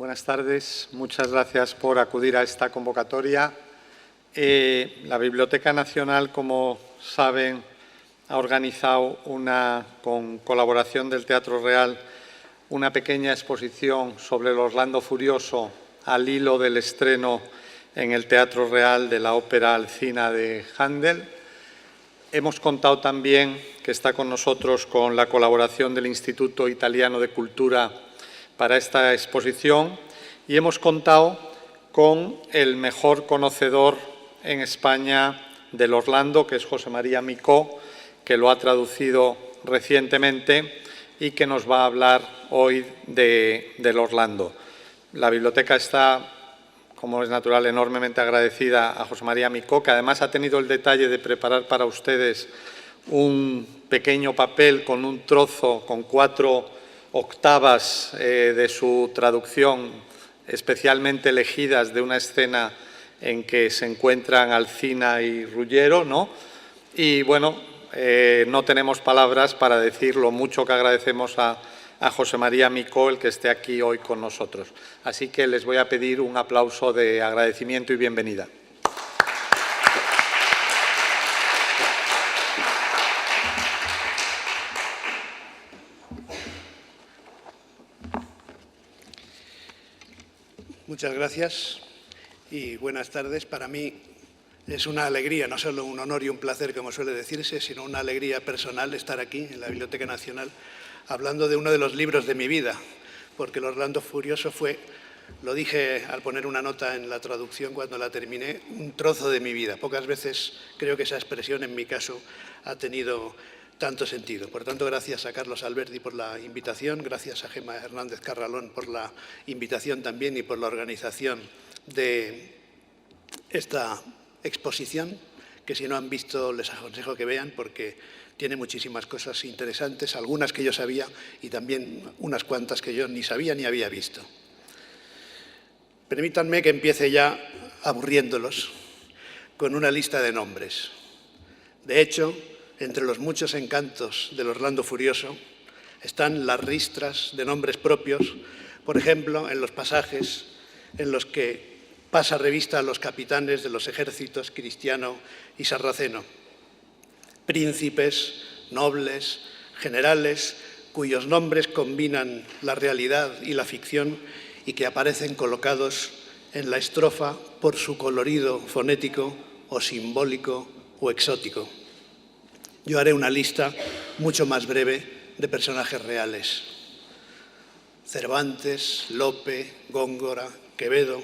Buenas tardes. Muchas gracias por acudir a esta convocatoria. La Biblioteca Nacional, como saben, ha organizado con colaboración del Teatro Real una pequeña exposición sobre el Orlando Furioso al hilo del estreno en el Teatro Real de la ópera Alcina de Händel. Hemos contado también que está con nosotros con la colaboración del Instituto Italiano de Cultura para esta exposición y hemos contado con el mejor conocedor en España del Orlando, que es José María Micó, que lo ha traducido recientemente y que nos va a hablar hoy del Orlando. La biblioteca está, como es natural, enormemente agradecida a José María Micó, que además ha tenido el detalle de preparar para ustedes un pequeño papel con un trozo, con 4 octavas de su traducción, especialmente elegidas de una escena en que se encuentran Alcina y Ruggiero, ¿no? Y bueno, no tenemos palabras para decir lo mucho que agradecemos a José María Micó el que esté aquí hoy con nosotros. Así que les voy a pedir un aplauso de agradecimiento y bienvenida. Muchas gracias y buenas tardes. Para mí es una alegría, no solo un honor y un placer, como suele decirse, sino una alegría personal estar aquí en la Biblioteca Nacional hablando de uno de los libros de mi vida, porque el Orlando Furioso fue, lo dije al poner una nota en la traducción cuando la terminé, un trozo de mi vida. Pocas veces creo que esa expresión en mi caso ha tenido tanto sentido. Por tanto, gracias a Carlos Alberdi por la invitación, gracias a Gemma Hernández Carralón por la invitación también y por la organización de esta exposición, que si no han visto les aconsejo que vean porque tiene muchísimas cosas interesantes, algunas que yo sabía y también unas cuantas que yo ni sabía ni había visto. Permítanme que empiece ya aburriéndolos con una lista de nombres. De hecho, entre los muchos encantos del Orlando Furioso están las ristras de nombres propios, por ejemplo, en los pasajes en los que pasa revista a los capitanes de los ejércitos cristiano y sarraceno, príncipes, nobles, generales, cuyos nombres combinan la realidad y la ficción y que aparecen colocados en la estrofa por su colorido fonético o simbólico o exótico. Yo haré una lista mucho más breve de personajes reales. Cervantes, Lope, Góngora, Quevedo,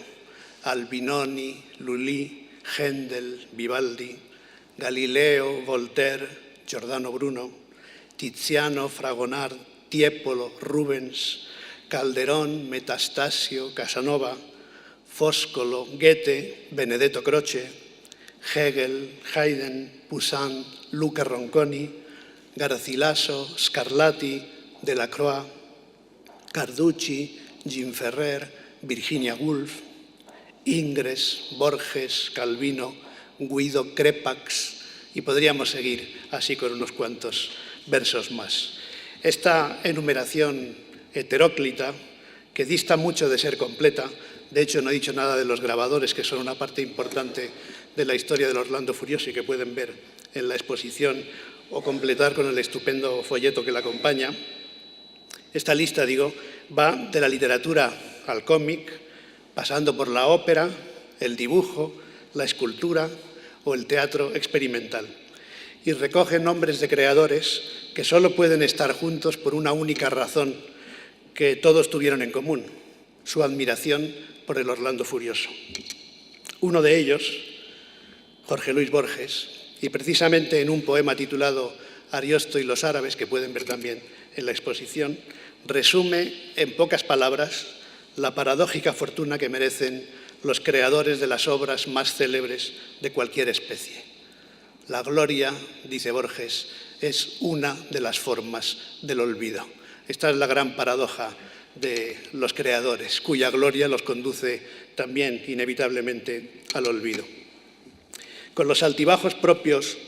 Albinoni, Lully, Händel, Vivaldi, Galileo, Voltaire, Giordano Bruno, Tiziano, Fragonard, Tiepolo, Rubens, Calderón, Metastasio, Casanova, Foscolo, Goethe, Benedetto Croce, Hegel, Haydn, Poussin, Luca Ronconi, Garcilaso, Scarlatti, Delacroix, Carducci, Jean Ferrer, Virginia Woolf, Ingres, Borges, Calvino, Guido Crepax y podríamos seguir así con unos cuantos versos más. Esta enumeración heteróclita, que dista mucho de ser completa, de hecho no he dicho nada de los grabadores, que son una parte importante de la historia del Orlando Furioso y que pueden ver en la exposición o completar con el estupendo folleto que la acompaña. Esta lista, digo, va de la literatura al cómic, pasando por la ópera, el dibujo, la escultura o el teatro experimental. Y recoge nombres de creadores que solo pueden estar juntos por una única razón que todos tuvieron en común, su admiración por el Orlando Furioso. Uno de ellos, Jorge Luis Borges, y precisamente en un poema titulado Ariosto y los árabes, que pueden ver también en la exposición, resume en pocas palabras la paradójica fortuna que merecen los creadores de las obras más célebres de cualquier especie. La gloria, dice Borges, es una de las formas del olvido. Esta es la gran paradoja de los creadores, cuya gloria los conduce también inevitablemente al olvido. Con los altibajos propios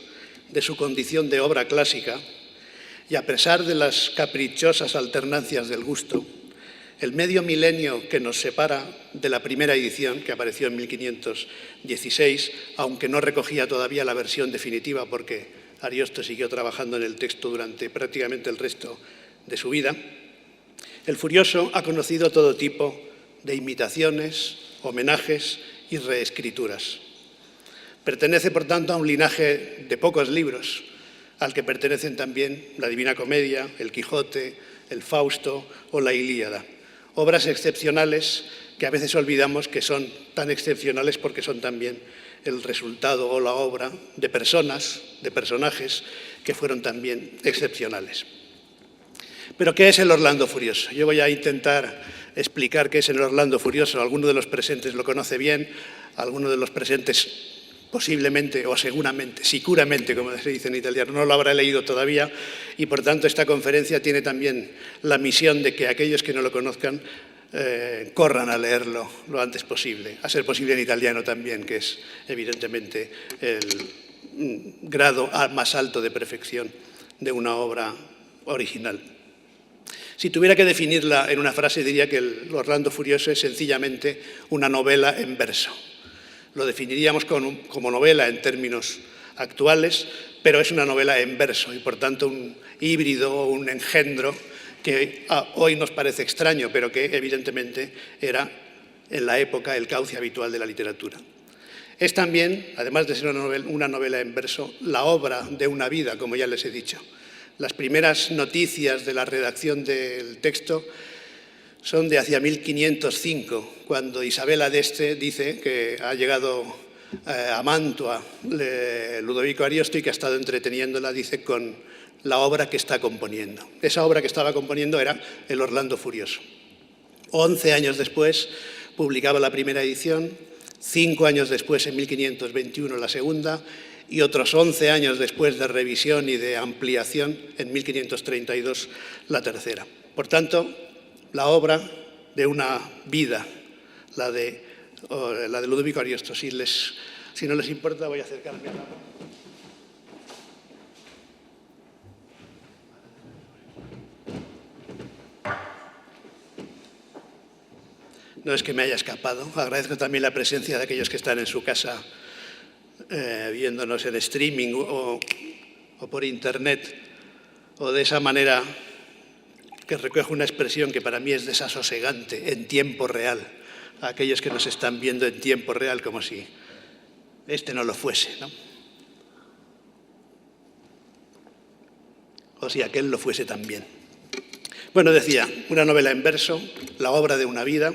de su condición de obra clásica y a pesar de las caprichosas alternancias del gusto, El medio milenio que nos separa de la primera edición, que apareció en 1516, aunque no recogía todavía la versión definitiva porque Ariosto siguió trabajando en el texto durante prácticamente el resto de su vida, el Furioso ha conocido todo tipo de imitaciones, homenajes y reescrituras. Pertenece, por tanto, a un linaje de pocos libros, al que pertenecen también la Divina Comedia, el Quijote, el Fausto o la Ilíada. Obras excepcionales que a veces olvidamos que son tan excepcionales porque son también el resultado o la obra de personas, de personajes que fueron también excepcionales. ¿Pero qué es el Orlando Furioso? Yo voy a intentar explicar qué es el Orlando Furioso. Alguno de los presentes lo conoce bien, alguno de los presentes posiblemente o seguramente, sicuramente, como se dice en italiano, no lo habrá leído todavía y, por tanto, esta conferencia tiene también la misión de que aquellos que no lo conozcan corran a leerlo lo antes posible, a ser posible en italiano también, que es evidentemente el grado más alto de perfección de una obra original. Si tuviera que definirla en una frase, diría que el Orlando Furioso es sencillamente una novela en verso. Lo definiríamos como novela en términos actuales, pero es una novela en verso y, por tanto, un híbrido o un engendro que hoy nos parece extraño, pero que evidentemente era en la época el cauce habitual de la literatura. Es también, además de ser una novela en verso, la obra de una vida, como ya les he dicho. Las primeras noticias de la redacción del texto son de hacia 1505, cuando Isabela d'Este dice que ha llegado a Mantua Ludovico Ariosto y que ha estado entreteniéndola, dice, con la obra que está componiendo. Esa obra que estaba componiendo era el Orlando Furioso. 11 años después publicaba la primera edición, 5 años después, en 1521, la segunda, y otros 11 años después de revisión y de ampliación, en 1532, la tercera. Por tanto, la obra de una vida, la de Ludovico Ariosto. Si no les importa, voy a acercarme a la... No es que me haya escapado. Agradezco también la presencia de aquellos que están en su casa viéndonos en streaming o por internet, o de esa manera que recoge una expresión que para mí es desasosegante, en tiempo real, a aquellos que nos están viendo en tiempo real, como si este no lo fuese, ¿no? O si aquel lo fuese también. Bueno, decía, una novela en verso, la obra de una vida,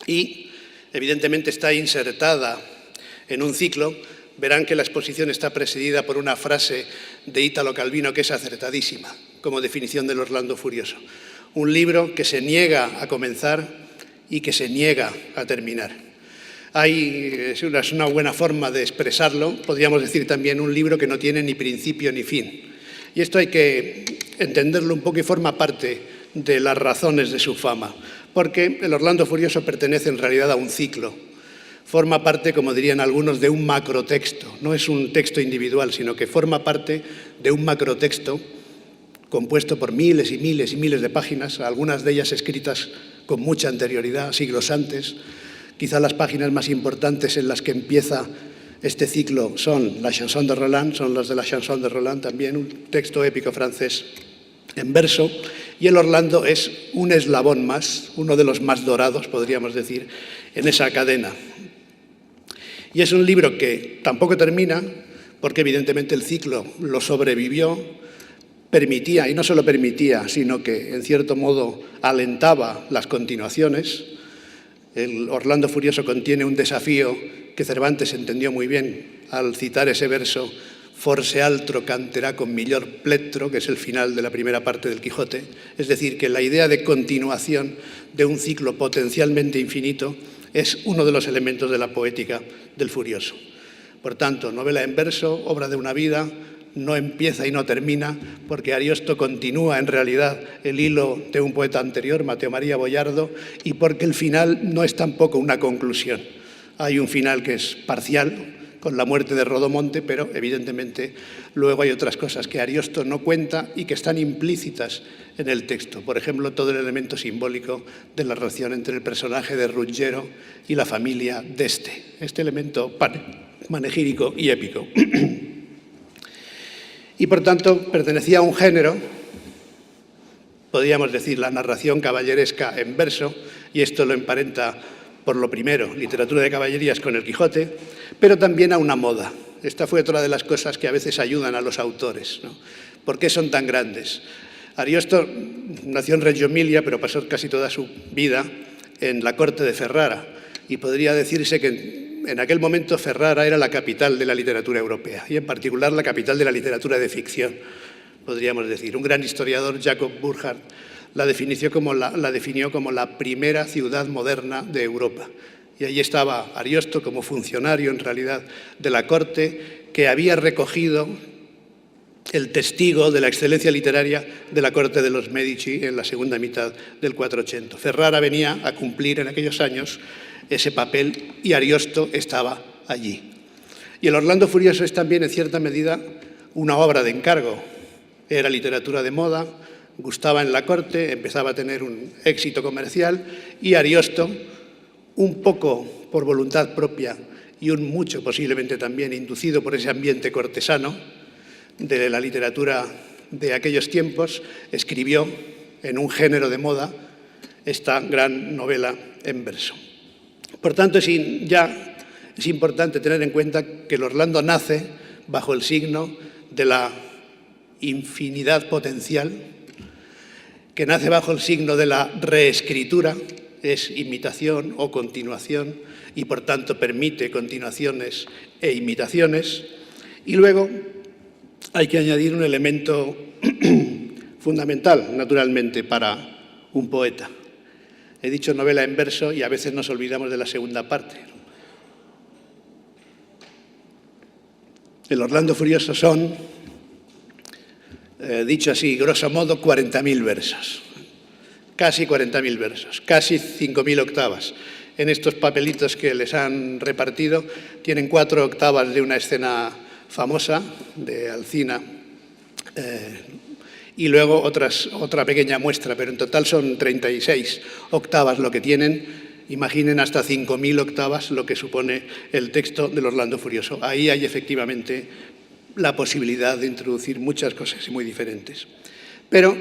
y evidentemente está insertada en un ciclo. Verán que la exposición está presidida por una frase de Ítalo Calvino que es acertadísima, como definición del Orlando Furioso. Un libro que se niega a comenzar y que se niega a terminar. Es una buena forma de expresarlo. Podríamos decir también un libro que no tiene ni principio ni fin. Y esto hay que entenderlo un poco y forma parte de las razones de su fama, porque el Orlando Furioso pertenece en realidad a un ciclo. Forma parte, como dirían algunos, de un macrotexto. No es un texto individual, sino que forma parte de un macrotexto compuesto por miles y miles y miles de páginas, algunas de ellas escritas con mucha anterioridad, siglos antes. Quizá las páginas más importantes en las que empieza este ciclo son la Chanson de Roland, son las de la Chanson de Roland, también un texto épico francés en verso, y el Orlando es un eslabón más, uno de los más dorados, podríamos decir, en esa cadena. Y es un libro que tampoco termina, porque evidentemente el ciclo lo sobrevivió, permitía, y no solo permitía, sino que en cierto modo alentaba las continuaciones. El Orlando Furioso contiene un desafío que Cervantes entendió muy bien al citar ese verso: forse altro canterà con miglior plettro, que es el final de la primera parte del Quijote. Es decir, que la idea de continuación de un ciclo potencialmente infinito es uno de los elementos de la poética del Furioso. Por tanto, novela en verso, obra de una vida, no empieza y no termina, porque Ariosto continúa en realidad el hilo de un poeta anterior, Mateo María Boiardo, y porque el final no es tampoco una conclusión. Hay un final que es parcial, con la muerte de Rodomonte, pero evidentemente luego hay otras cosas que Ariosto no cuenta y que están implícitas en el texto. Por ejemplo, todo el elemento simbólico de la relación entre el personaje de Ruggiero y la familia d'Este. Este elemento panegírico y épico. Y por tanto pertenecía a un género, podríamos decir la narración caballeresca en verso, y esto lo emparenta por lo primero, literatura de caballerías con el Quijote, pero también a una moda. Esta fue otra de las cosas que a veces ayudan a los autores, ¿no? ¿Por qué son tan grandes? Ariosto nació en Reggio Emilia, pero pasó casi toda su vida en la corte de Ferrara, y podría decirse que en aquel momento Ferrara era la capital de la literatura europea, y en particular la capital de la literatura de ficción, podríamos decir. Un gran historiador, Jacob Burckhardt, la definió como la primera ciudad moderna de Europa. Y allí estaba Ariosto como funcionario, en realidad, de la corte, que había recogido el testigo de la excelencia literaria de la corte de los Medici en la segunda mitad del 480. Ferrara venía a cumplir en aquellos años ese papel y Ariosto estaba allí. Y el Orlando Furioso es también, en cierta medida, una obra de encargo. Era literatura de moda, gustaba en la corte, empezaba a tener un éxito comercial y Ariosto, un poco por voluntad propia y un mucho posiblemente también inducido por ese ambiente cortesano de la literatura de aquellos tiempos, escribió en un género de moda esta gran novela en verso. Por tanto, es importante tener en cuenta que el Orlando nace bajo el signo de la infinidad potencial, que nace bajo el signo de la reescritura, es imitación o continuación y por tanto permite continuaciones e imitaciones. Y luego hay que añadir un elemento fundamental, naturalmente, para un poeta. He dicho novela en verso y a veces nos olvidamos de la segunda parte. El Orlando Furioso son, dicho así, grosso modo, 40.000 versos. Casi 40.000 versos, casi 5.000 octavas. En estos papelitos que les han repartido tienen 4 octavas de una escena famosa de Alcina y luego otra pequeña muestra, pero en total son 36 octavas lo que tienen. Imaginen hasta 5.000 octavas lo que supone el texto del Orlando Furioso. Ahí hay efectivamente la posibilidad de introducir muchas cosas muy diferentes. Pero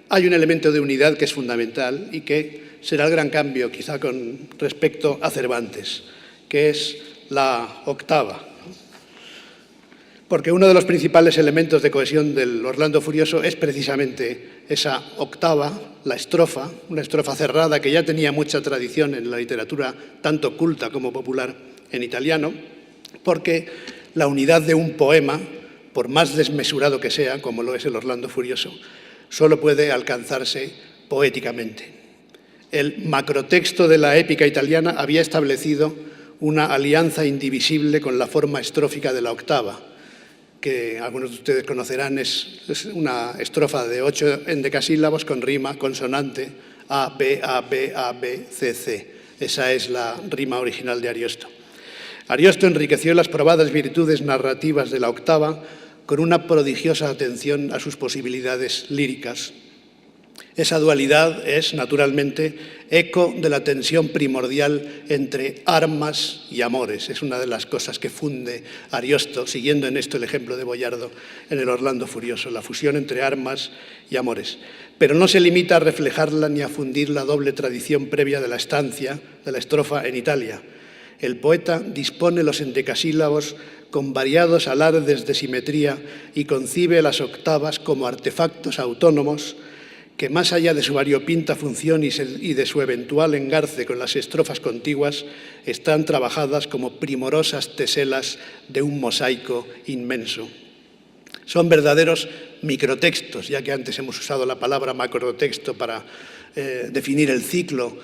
hay un elemento de unidad que es fundamental y que será el gran cambio, quizá con respecto a Cervantes, que es la octava. Porque uno de los principales elementos de cohesión del Orlando Furioso es precisamente esa octava, la estrofa, una estrofa cerrada que ya tenía mucha tradición en la literatura, tanto culta como popular en italiano, porque la unidad de un poema, por más desmesurado que sea, como lo es el Orlando Furioso, solo puede alcanzarse poéticamente. El macrotexto de la épica italiana había establecido una alianza indivisible con la forma estrófica de la octava, que algunos de ustedes conocerán, es una estrofa de 8 endecasílabos con rima consonante A, B, A, B, A, B, C, C. Esa es la rima original de Ariosto. Ariosto enriqueció las probadas virtudes narrativas de la octava con una prodigiosa atención a sus posibilidades líricas. Esa dualidad es, naturalmente, eco de la tensión primordial entre armas y amores. Es una de las cosas que funde Ariosto, siguiendo en esto el ejemplo de Boiardo en el Orlando Furioso, la fusión entre armas y amores. Pero no se limita a reflejarla ni a fundir la doble tradición previa de la estancia, de la estrofa en Italia. El poeta dispone los endecasílabos con variados alardes de simetría y concibe las octavas como artefactos autónomos que, más allá de su variopinta función y de su eventual engarce con las estrofas contiguas, están trabajadas como primorosas teselas de un mosaico inmenso. Son verdaderos microtextos, ya que antes hemos usado la palabra macrotexto para definir el ciclo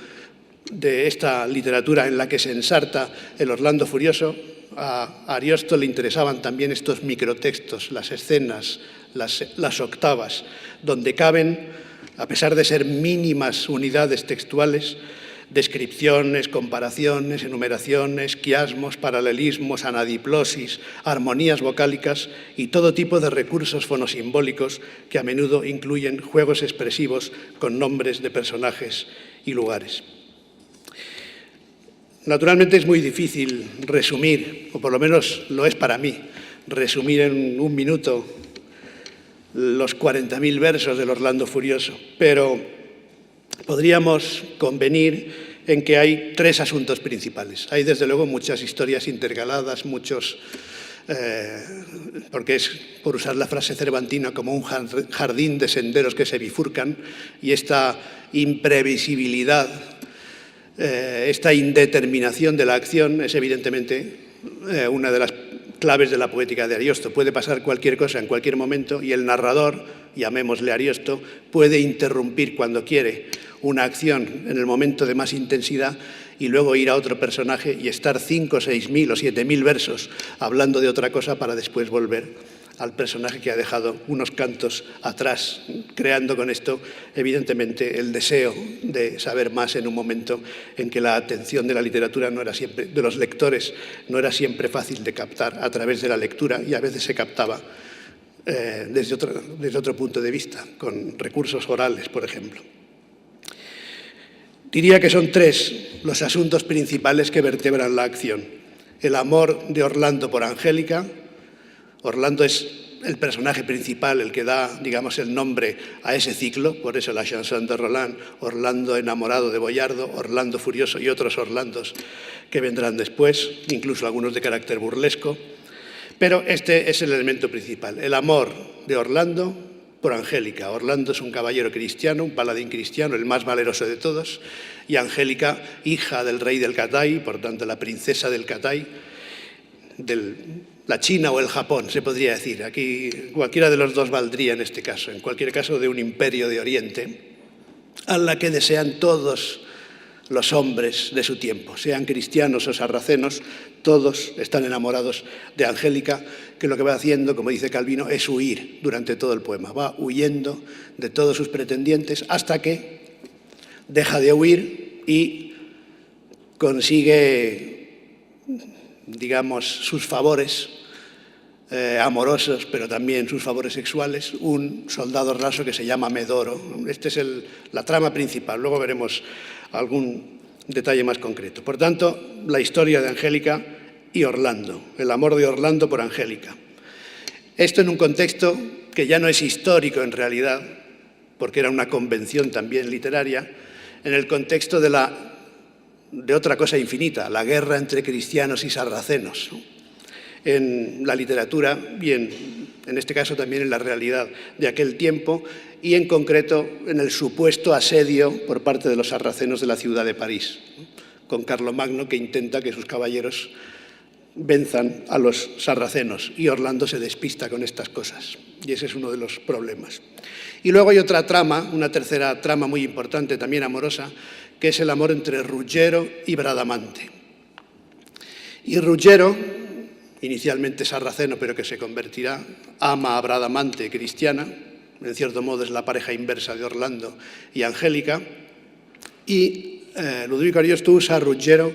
de esta literatura en la que se ensarta el Orlando Furioso. A Ariosto le interesaban también estos microtextos, las escenas, las octavas, donde caben, a pesar de ser mínimas unidades textuales, descripciones, comparaciones, enumeraciones, quiasmos, paralelismos, anadiplosis, armonías vocálicas y todo tipo de recursos fonosimbólicos que a menudo incluyen juegos expresivos con nombres de personajes y lugares. Naturalmente es muy difícil resumir, o por lo menos lo es para mí, resumir en un minuto los 40.000 versos del Orlando Furioso, pero podríamos convenir en que hay tres asuntos principales. Hay, desde luego, muchas historias intercaladas, porque es, por usar la frase cervantina, como un jardín de senderos que se bifurcan, y esta imprevisibilidad, esta indeterminación de la acción es evidentemente una de las claves de la poética de Ariosto. Puede pasar cualquier cosa en cualquier momento y el narrador, llamémosle Ariosto, puede interrumpir cuando quiere una acción en el momento de más intensidad y luego ir a otro personaje y estar 5, 6.000 o 7.000 versos hablando de otra cosa para después volver al personaje que ha dejado unos cantos atrás, creando con esto, evidentemente, el deseo de saber más en un momento en que la atención de la literatura no era siempre, de los lectores, no era siempre fácil de captar a través de la lectura y a veces se captaba desde otro punto de vista, con recursos orales, por ejemplo. Diría que son tres los asuntos principales que vertebran la acción. El amor de Orlando por Angélica. Orlando es el personaje principal, el que da, digamos, el nombre a ese ciclo, por eso la chanson de Roland, Orlando enamorado de Boiardo, Orlando furioso y otros Orlandos que vendrán después, incluso algunos de carácter burlesco. Pero este es el elemento principal, el amor de Orlando por Angélica. Orlando es un caballero cristiano, un paladín cristiano, el más valeroso de todos, y Angélica, hija del rey del Catay, por tanto la princesa del Catay, la China o el Japón, se podría decir. Aquí cualquiera de los dos valdría en este caso, en cualquier caso de un imperio de Oriente, a la que desean todos los hombres de su tiempo, sean cristianos o sarracenos, todos están enamorados de Angélica, que lo que va haciendo, como dice Calvino, es huir durante todo el poema. Va huyendo de todos sus pretendientes hasta que deja de huir y consigue, digamos, sus favores amorosos, pero también sus favores sexuales, un soldado raso que se llama Medoro. Esta es la trama principal, luego veremos algún detalle más concreto. Por tanto, la historia de Angélica y Orlando, el amor de Orlando por Angélica. Esto en un contexto que ya no es histórico en realidad, porque era una convención también literaria, en el contexto de otra cosa infinita, la guerra entre cristianos y sarracenos, en la literatura y en este caso también en la realidad de aquel tiempo y en concreto en el supuesto asedio por parte de los sarracenos de la ciudad de París, con Carlomagno que intenta que sus caballeros venzan a los sarracenos y Orlando se despista con estas cosas y ese es uno de los problemas. Y luego hay otra trama, una tercera trama muy importante también amorosa, que es el amor entre Ruggero y Bradamante. Y Ruggero, inicialmente sarraceno, pero que se convertirá, ama a Bradamante, cristiana, en cierto modo es la pareja inversa de Orlando y Angélica, y Ludovico Ariosto usa a Ruggero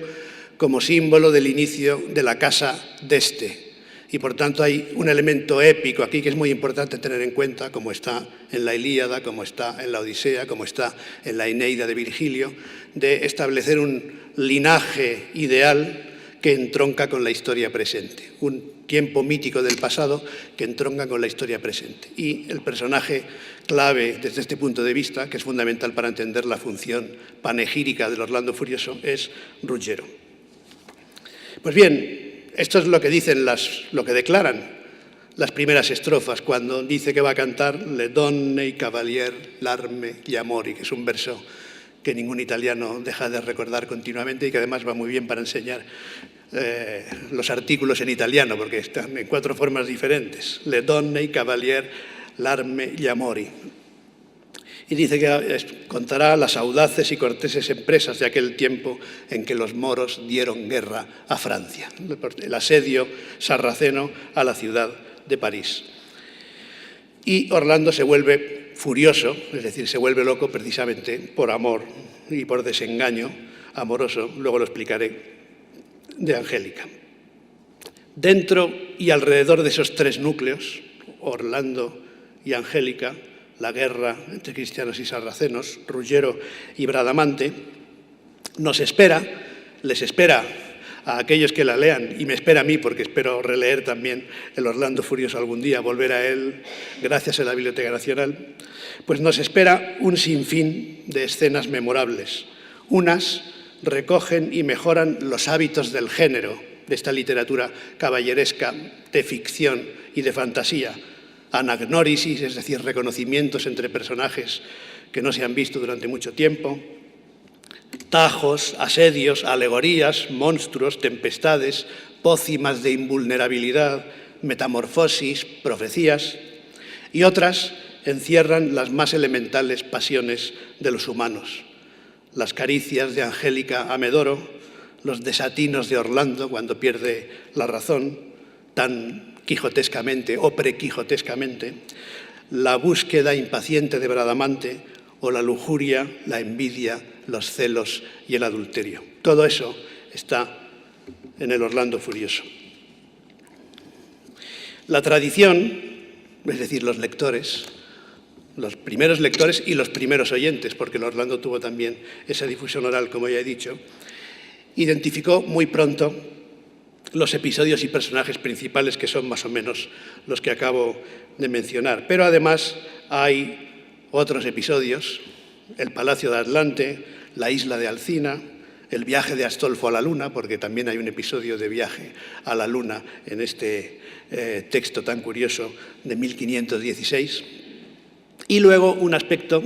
como símbolo del inicio de la casa d'Este, y por tanto hay un elemento épico aquí que es muy importante tener en cuenta, como está en la Ilíada, como está en la Odisea, como está en la Eneida de Virgilio, de establecer un linaje ideal que entronca con la historia presente, un tiempo mítico del pasado que entronca con la historia presente. Y el personaje clave desde este punto de vista, que es fundamental para entender la función panegírica del Orlando Furioso, es Ruggero. Pues bien, esto es lo que dicen lo que declaran las primeras estrofas, cuando dice que va a cantar Le donne i cavalier l'arme gli amori, que es un verso que ningún italiano deja de recordar continuamente y que además va muy bien para enseñar los artículos en italiano, porque están en 4 formas diferentes. Le donne i cavalier l'arme gli amori. Y dice que contará las audaces y corteses empresas de aquel tiempo en que los moros dieron guerra a Francia, el asedio sarraceno a la ciudad de París. Y Orlando se vuelve furioso, es decir, se vuelve loco precisamente por amor y por desengaño amoroso, luego lo explicaré, de Angélica. Dentro y alrededor de esos tres núcleos, Orlando y Angélica, la guerra entre cristianos y sarracenos, Ruggiero y Bradamante, les espera a aquellos que la lean, y me espera a mí porque espero releer también el Orlando Furioso algún día, volver a él gracias a la Biblioteca Nacional, pues nos espera un sinfín de escenas memorables. Unas recogen y mejoran los hábitos del género de esta literatura caballeresca, de ficción y de fantasía. Anagnórisis, es decir, reconocimientos entre personajes que no se han visto durante mucho tiempo. Tajos, asedios, alegorías, monstruos, tempestades, pócimas de invulnerabilidad, metamorfosis, profecías. Y otras encierran las más elementales pasiones de los humanos. Las caricias de Angélica a Medoro, los desatinos de Orlando cuando pierde la razón, tan quijotescamente o prequijotescamente, la búsqueda impaciente de Bradamante o la lujuria, la envidia, los celos y el adulterio. Todo eso está en el Orlando Furioso. La tradición, es decir, los lectores, los primeros lectores y los primeros oyentes, porque el Orlando tuvo también esa difusión oral, como ya he dicho, identificó muy pronto los episodios y personajes principales, que son más o menos los que acabo de mencionar. Pero además hay otros episodios: el Palacio de Atlante, la isla de Alcina, el viaje de Astolfo a la Luna, porque también hay un episodio de viaje a la Luna en este texto tan curioso de 1516. Y luego un aspecto,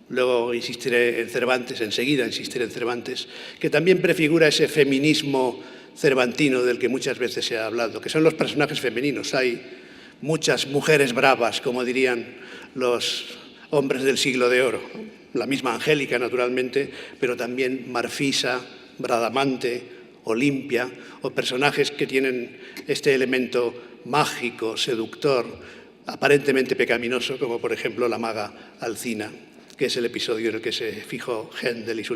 luego insistiré en Cervantes, enseguida insistiré en Cervantes, que también prefigura ese feminismo cervantino del que muchas veces se ha hablado, que son los personajes femeninos. Hay muchas mujeres bravas, como dirían los hombres del siglo de oro. La misma Angélica, naturalmente, pero también Marfisa, Bradamante, Olimpia, o personajes que tienen este elemento mágico, seductor, aparentemente pecaminoso, como por ejemplo la maga Alcina, que es el episodio en el que se fijaron Händel y su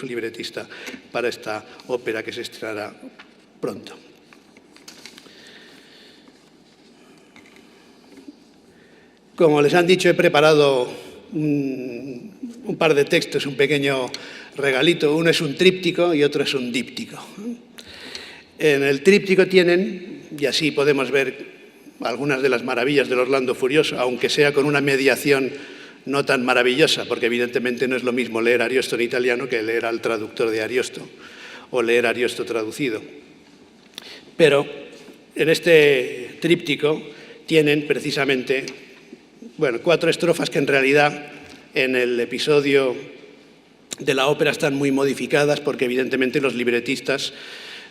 libretista para esta ópera que se estrenará pronto. Como les han dicho, he preparado un par de textos, un pequeño regalito. Uno es un tríptico y otro es un díptico. En el tríptico tienen, y así podemos ver algunas de las maravillas del Orlando Furioso, aunque sea con una mediación no tan maravillosa, porque evidentemente no es lo mismo leer Ariosto en italiano que leer al traductor de Ariosto o leer Ariosto traducido. Pero en este tríptico tienen precisamente 4 estrofas que en realidad en el episodio de la ópera están muy modificadas, porque evidentemente los libretistas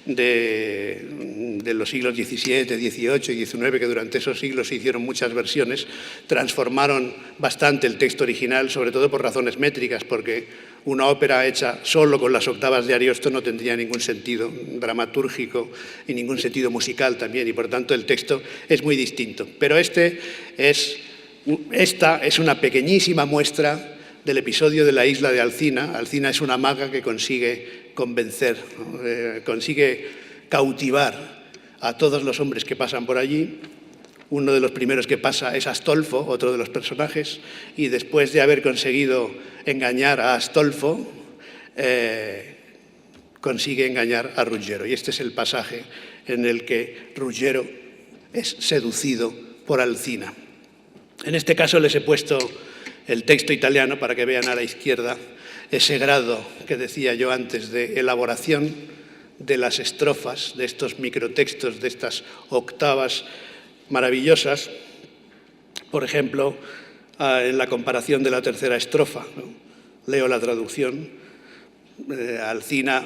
de los siglos XVII, XVIII y XIX, que durante esos siglos se hicieron muchas versiones, transformaron bastante el texto original, sobre todo por razones métricas, porque una ópera hecha solo con las octavas de Ariosto no tendría ningún sentido dramatúrgico y ningún sentido musical también, y por tanto el texto es muy distinto. Pero esta es una pequeñísima muestra del episodio de la isla de Alcina. Alcina es una maga que consigue convencer, consigue cautivar a todos los hombres que pasan por allí. Uno de los primeros que pasa es Astolfo, otro de los personajes, y después de haber conseguido engañar a Astolfo, consigue engañar a Ruggiero. Y este es el pasaje en el que Ruggiero es seducido por Alcina. En este caso les he puesto el texto italiano para que vean a la izquierda ese grado que decía yo antes de elaboración de las estrofas, de estos microtextos, de estas octavas maravillosas. Por ejemplo, en la comparación de la tercera estrofa, ¿no? Leo la traducción. Alcina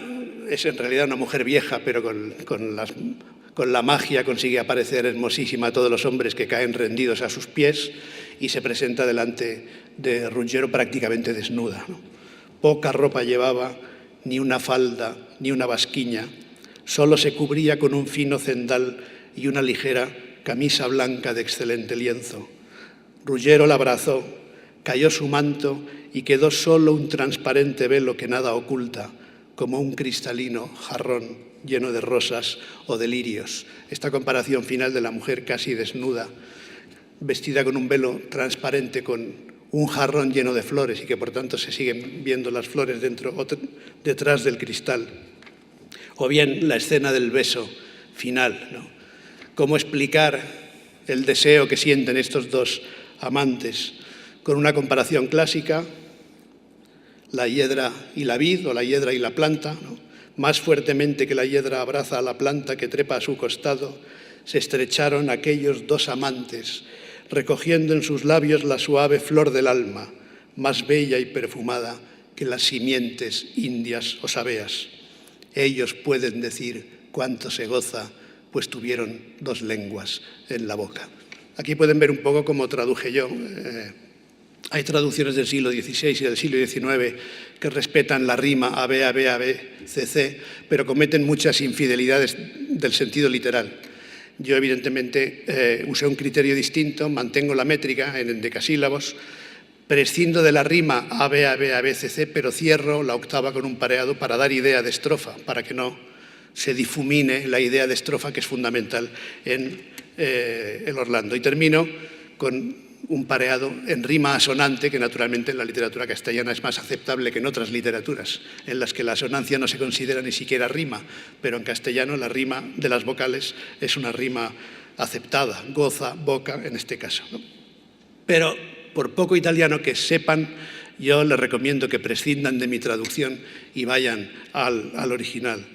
es en realidad una mujer vieja, pero con la magia consigue aparecer hermosísima a todos los hombres que caen rendidos a sus pies, y se presenta delante de Ruggiero prácticamente desnuda, ¿no? Poca ropa llevaba, ni una falda, ni una basquiña. Solo se cubría con un fino cendal y una ligera camisa blanca de excelente lienzo. Ruggiero la abrazó, cayó su manto y quedó solo un transparente velo que nada oculta, como un cristalino jarrón lleno de rosas o de lirios. Esta comparación final de la mujer casi desnuda, vestida con un velo transparente, con un jarrón lleno de flores y que por tanto se siguen viendo las flores detrás del cristal. O bien la escena del beso final, ¿no? Cómo explicar el deseo que sienten estos dos amantes con una comparación clásica, la hiedra y la vid o la hiedra y la planta, ¿no? Más fuertemente que la hiedra abraza a la planta que trepa a su costado, se estrecharon aquellos dos amantes, recogiendo en sus labios la suave flor del alma, más bella y perfumada que las simientes indias o sabeas. Ellos pueden decir cuánto se goza, pues tuvieron dos lenguas en la boca. Aquí pueden ver un poco cómo traduje yo. Hay traducciones del siglo XVI y del siglo XIX que respetan la rima AB, AB, AB, CC, pero cometen muchas infidelidades del sentido literal. Yo, evidentemente, usé un criterio distinto, mantengo la métrica en endecasílabos, prescindo de la rima AB, AB, AB, CC, pero cierro la octava con un pareado para dar idea de estrofa, para que no se difumine la idea de estrofa que es fundamental en el Orlando. Y termino con un pareado en rima asonante, que naturalmente en la literatura castellana es más aceptable que en otras literaturas, en las que la asonancia no se considera ni siquiera rima, pero en castellano la rima de las vocales es una rima aceptada, goza, boca en este caso, ¿no? Pero por poco italiano que sepan, yo les recomiendo que prescindan de mi traducción y vayan al original.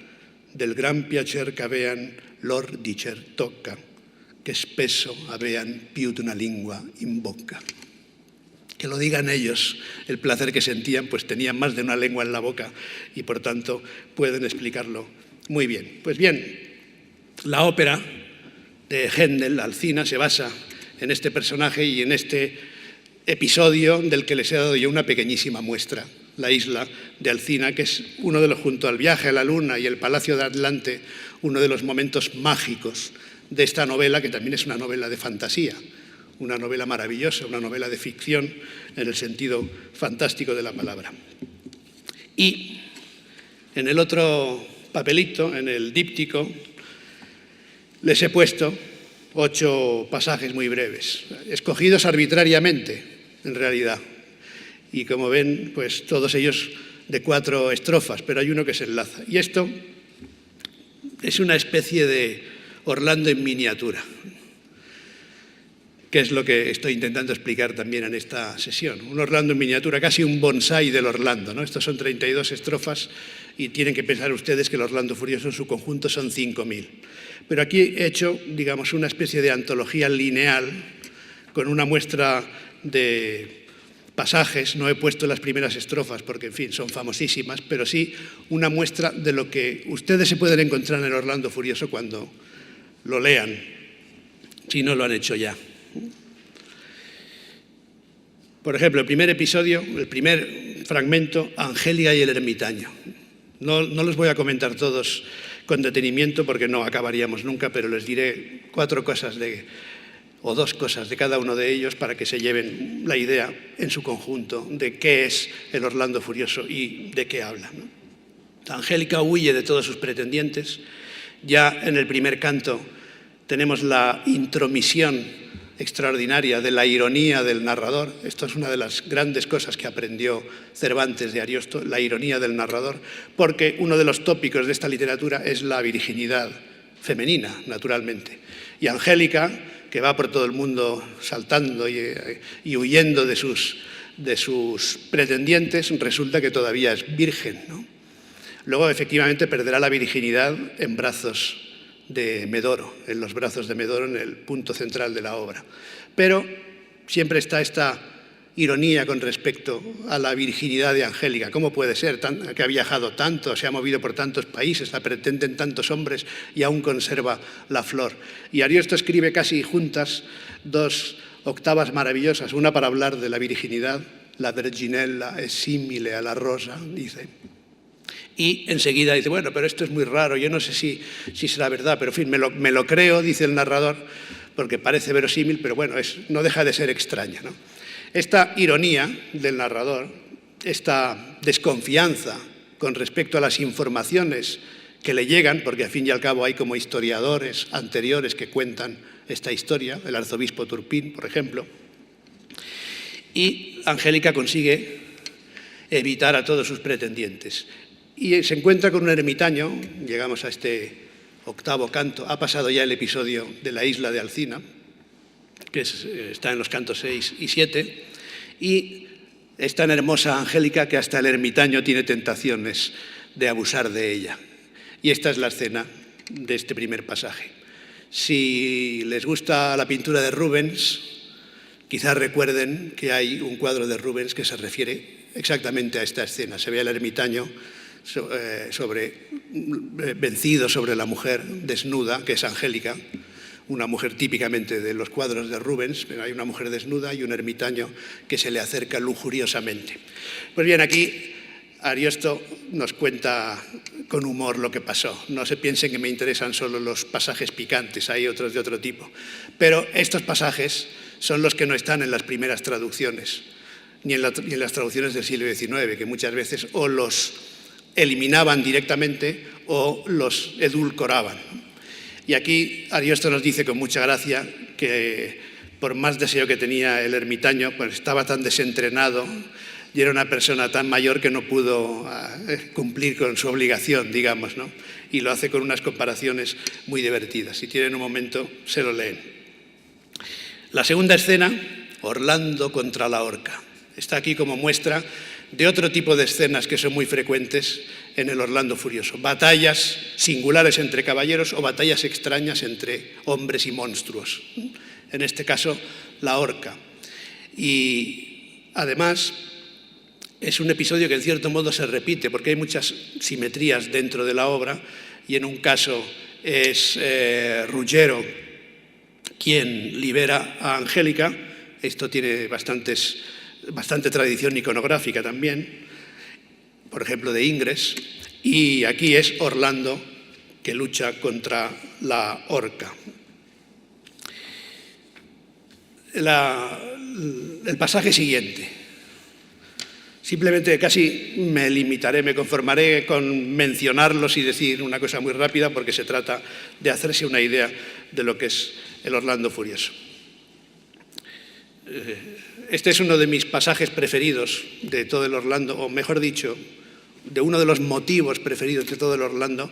Del gran piacer che avean lor dicer tocca, que spesso avean più d'una lingua in bocca. Que lo digan ellos, el placer que sentían, pues tenían más de una lengua en la boca y por tanto pueden explicarlo muy bien. Pues bien, la ópera de Händel, Alcina, se basa en este personaje y en este episodio del que les he dado yo una pequeñísima muestra, la isla de Alcina, que es uno de los, junto al viaje a la luna y el Palacio de Atlante, uno de los momentos mágicos de esta novela, que también es una novela de fantasía, una novela maravillosa, una novela de ficción en el sentido fantástico de la palabra. Y en el otro papelito, en el díptico, les he puesto 8 pasajes muy breves, escogidos arbitrariamente, en realidad. Y como ven, pues todos ellos de 4 estrofas, pero hay uno que se enlaza. Y esto es una especie de Orlando en miniatura, que es lo que estoy intentando explicar también en esta sesión. Un Orlando en miniatura, casi un bonsái del Orlando, ¿no? Estos son 32 estrofas y tienen que pensar ustedes que el Orlando Furioso en su conjunto son 5.000. Pero aquí he hecho, digamos, una especie de antología lineal con una muestra de pasajes. No he puesto las primeras estrofas porque, en fin, son famosísimas, pero sí una muestra de lo que ustedes se pueden encontrar en el Orlando Furioso cuando lo lean, si no lo han hecho ya. Por ejemplo, el primer episodio, el primer fragmento, Angélica y el ermitaño. No los voy a comentar todos con detenimiento porque no acabaríamos nunca, pero les diré 4 cosas o 2 cosas de cada uno de ellos para que se lleven la idea en su conjunto de qué es el Orlando Furioso y de qué habla, ¿no? Angélica huye de todos sus pretendientes. Ya en el primer canto tenemos la intromisión extraordinaria de la ironía del narrador. Esto es una de las grandes cosas que aprendió Cervantes de Ariosto, la ironía del narrador, porque uno de los tópicos de esta literatura es la virginidad femenina, naturalmente. Y Angélica, que va por todo el mundo saltando y huyendo de sus pretendientes, resulta que todavía es virgen, ¿no? Luego, efectivamente, perderá la virginidad en brazos de Medoro, en los brazos de Medoro, en el punto central de la obra. Pero siempre está esta ironía con respecto a la virginidad de Angélica. ¿Cómo puede ser que ha viajado tanto, se ha movido por tantos países, la pretenden tantos hombres y aún conserva la flor? Y Ariosto escribe casi juntas 2 octavas maravillosas, una para hablar de la virginidad, la virginella es simile a la rosa, dice. Y enseguida dice, bueno, pero esto es muy raro, yo no sé si será verdad, pero en fin, me lo creo, dice el narrador, porque parece verosímil, pero bueno, no deja de ser extraña, ¿no? Esta ironía del narrador, esta desconfianza con respecto a las informaciones que le llegan, porque al fin y al cabo hay como historiadores anteriores que cuentan esta historia, el arzobispo Turpin, por ejemplo, y Angélica consigue evitar a todos sus pretendientes. Y se encuentra con un ermitaño, llegamos a este 8º canto, ha pasado ya el episodio de la isla de Alcina, que está en los cantos 6 y 7, y es tan hermosa Angélica que hasta el ermitaño tiene tentaciones de abusar de ella. Y esta es la escena de este primer pasaje. Si les gusta la pintura de Rubens, quizás recuerden que hay un cuadro de Rubens que se refiere exactamente a esta escena. Se ve al ermitaño vencido sobre la mujer desnuda, que es Angélica, una mujer típicamente de los cuadros de Rubens, pero hay una mujer desnuda y un ermitaño que se le acerca lujuriosamente. Pues bien, aquí Ariosto nos cuenta con humor lo que pasó. No se piensen que me interesan solo los pasajes picantes, hay otros de otro tipo. Pero estos pasajes son los que no están en las primeras traducciones, ni en las traducciones del siglo XIX, que muchas veces o los eliminaban directamente o los edulcoraban. Y aquí Ariosto nos dice con mucha gracia que por más deseo que tenía el ermitaño, pues estaba tan desentrenado y era una persona tan mayor que no pudo cumplir con su obligación, digamos, ¿no? Y lo hace con unas comparaciones muy divertidas. Si tienen un momento, se lo leen. La segunda escena, Orlando contra la horca. Está aquí como muestra de otro tipo de escenas que son muy frecuentes en el Orlando Furioso. Batallas singulares entre caballeros o batallas extrañas entre hombres y monstruos. En este caso, la horca. Y además es un episodio que en cierto modo se repite porque hay muchas simetrías dentro de la obra y en un caso es Ruggiero quien libera a Angélica. Esto tiene bastante tradición iconográfica también, por ejemplo de Ingres, y aquí es Orlando que lucha contra la horca. El pasaje siguiente. Simplemente casi me conformaré con mencionarlos y decir una cosa muy rápida porque se trata de hacerse una idea de lo que es el Orlando Furioso. Este es uno de mis pasajes preferidos de todo el Orlando, o mejor dicho, de uno de los motivos preferidos de todo el Orlando,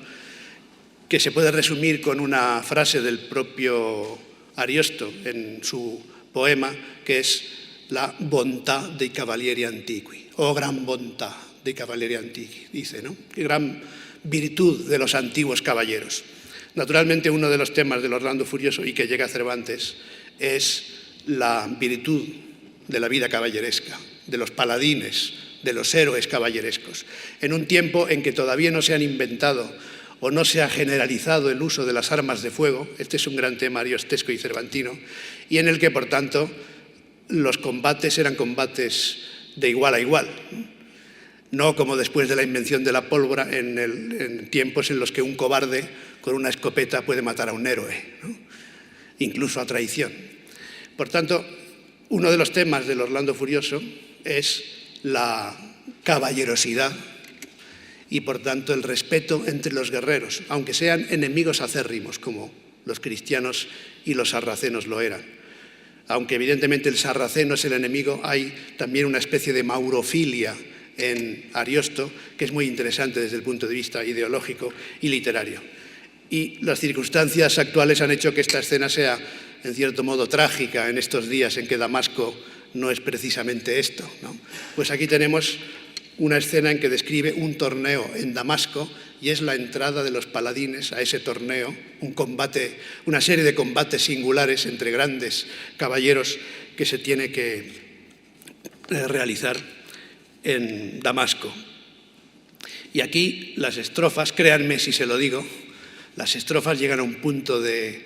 que se puede resumir con una frase del propio Ariosto en su poema, que es la bontà dei cavalieri antiqui, o gran bontà dei cavalieri antiqui, dice, ¿no? Qué gran virtud de los antiguos caballeros. Naturalmente, uno de los temas del Orlando Furioso y que llega a Cervantes es la virtud de la vida caballeresca, de los paladines, de los héroes caballerescos, en un tiempo en que todavía no se han inventado o no se ha generalizado el uso de las armas de fuego. Este es un gran tema ariostesco y cervantino, y en el que, por tanto, los combates eran combates de igual a igual, no como después de la invención de la pólvora en tiempos en los que un cobarde con una escopeta puede matar a un héroe, ¿no? Incluso a traición. Por tanto, uno de los temas del Orlando Furioso es la caballerosidad y, por tanto, el respeto entre los guerreros, aunque sean enemigos acérrimos, como los cristianos y los sarracenos lo eran. Aunque evidentemente el sarraceno es el enemigo, hay también una especie de maurofilia en Ariosto que es muy interesante desde el punto de vista ideológico y literario. Y las circunstancias actuales han hecho que esta escena sea, en cierto modo, trágica en estos días en que Damasco no es precisamente esto, ¿no? Pues aquí tenemos una escena en que describe un torneo en Damasco y es la entrada de los paladines a ese torneo, un combate, una serie de combates singulares entre grandes caballeros que se tiene que realizar en Damasco. Y aquí las estrofas, créanme si se lo digo, las estrofas llegan a un punto de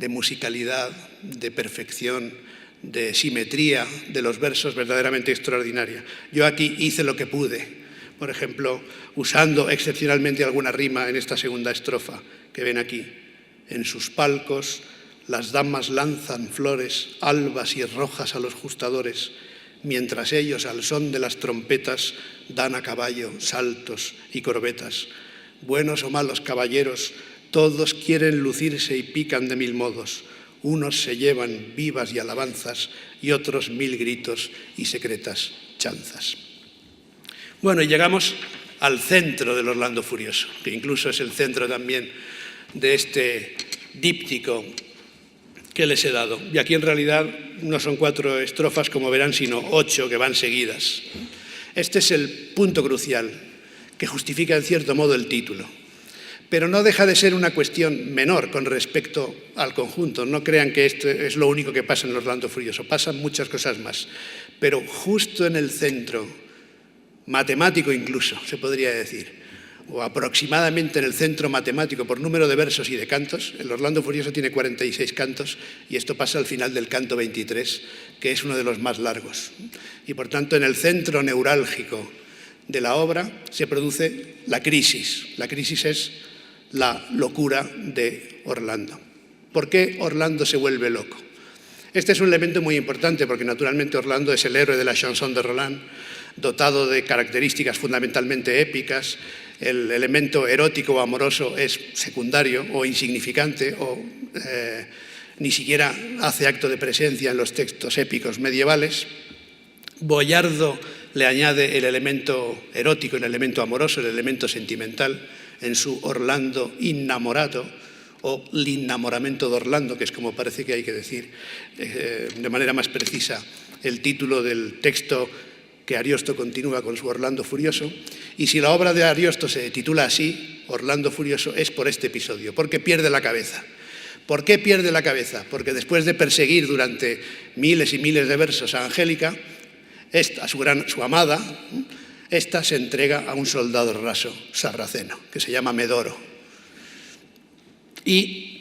musicalidad, de perfección, de simetría de los versos verdaderamente extraordinaria. Yo aquí hice lo que pude, por ejemplo, usando excepcionalmente alguna rima en esta segunda estrofa que ven aquí. En sus palcos las damas lanzan flores albas y rojas a los justadores, mientras ellos al son de las trompetas dan a caballo saltos y corbetas. Buenos o malos caballeros, todos quieren lucirse y pican de mil modos. Unos se llevan vivas y alabanzas y otros 1000 gritos y secretas chanzas. Bueno, y llegamos al centro del Orlando Furioso, que incluso es el centro también de este díptico que les he dado. Y aquí en realidad no son 4 estrofas, como verán, sino 8 que van seguidas. Este es el punto crucial que justifica en cierto modo el título. Pero no deja de ser una cuestión menor con respecto al conjunto. No crean que esto es lo único que pasa en el Orlando Furioso. Pasan muchas cosas más. Pero justo en el centro, matemático incluso, se podría decir, o aproximadamente en el centro matemático por número de versos y de cantos, el Orlando Furioso tiene 46 cantos y esto pasa al final del canto 23, que es uno de los más largos. Y por tanto, en el centro neurálgico de la obra se produce la crisis. La crisis es la locura de Orlando. ¿Por qué Orlando se vuelve loco? Este es un elemento muy importante porque naturalmente Orlando es el héroe de la chanson de Roland, dotado de características fundamentalmente épicas. El elemento erótico o amoroso es secundario o insignificante o ni siquiera hace acto de presencia en los textos épicos medievales. Boiardo le añade el elemento erótico, el elemento amoroso, el elemento sentimental en su Orlando innamorato o l'innamoramento de Orlando, que es como parece que hay que decir de manera más precisa el título del texto que Ariosto continúa con su Orlando Furioso. Y si la obra de Ariosto se titula así, Orlando Furioso, es por este episodio, porque pierde la cabeza. ¿Por qué pierde la cabeza? Porque después de perseguir durante miles y miles de versos a Angélica, su amada, esta se entrega a un soldado raso sarraceno, que se llama Medoro. Y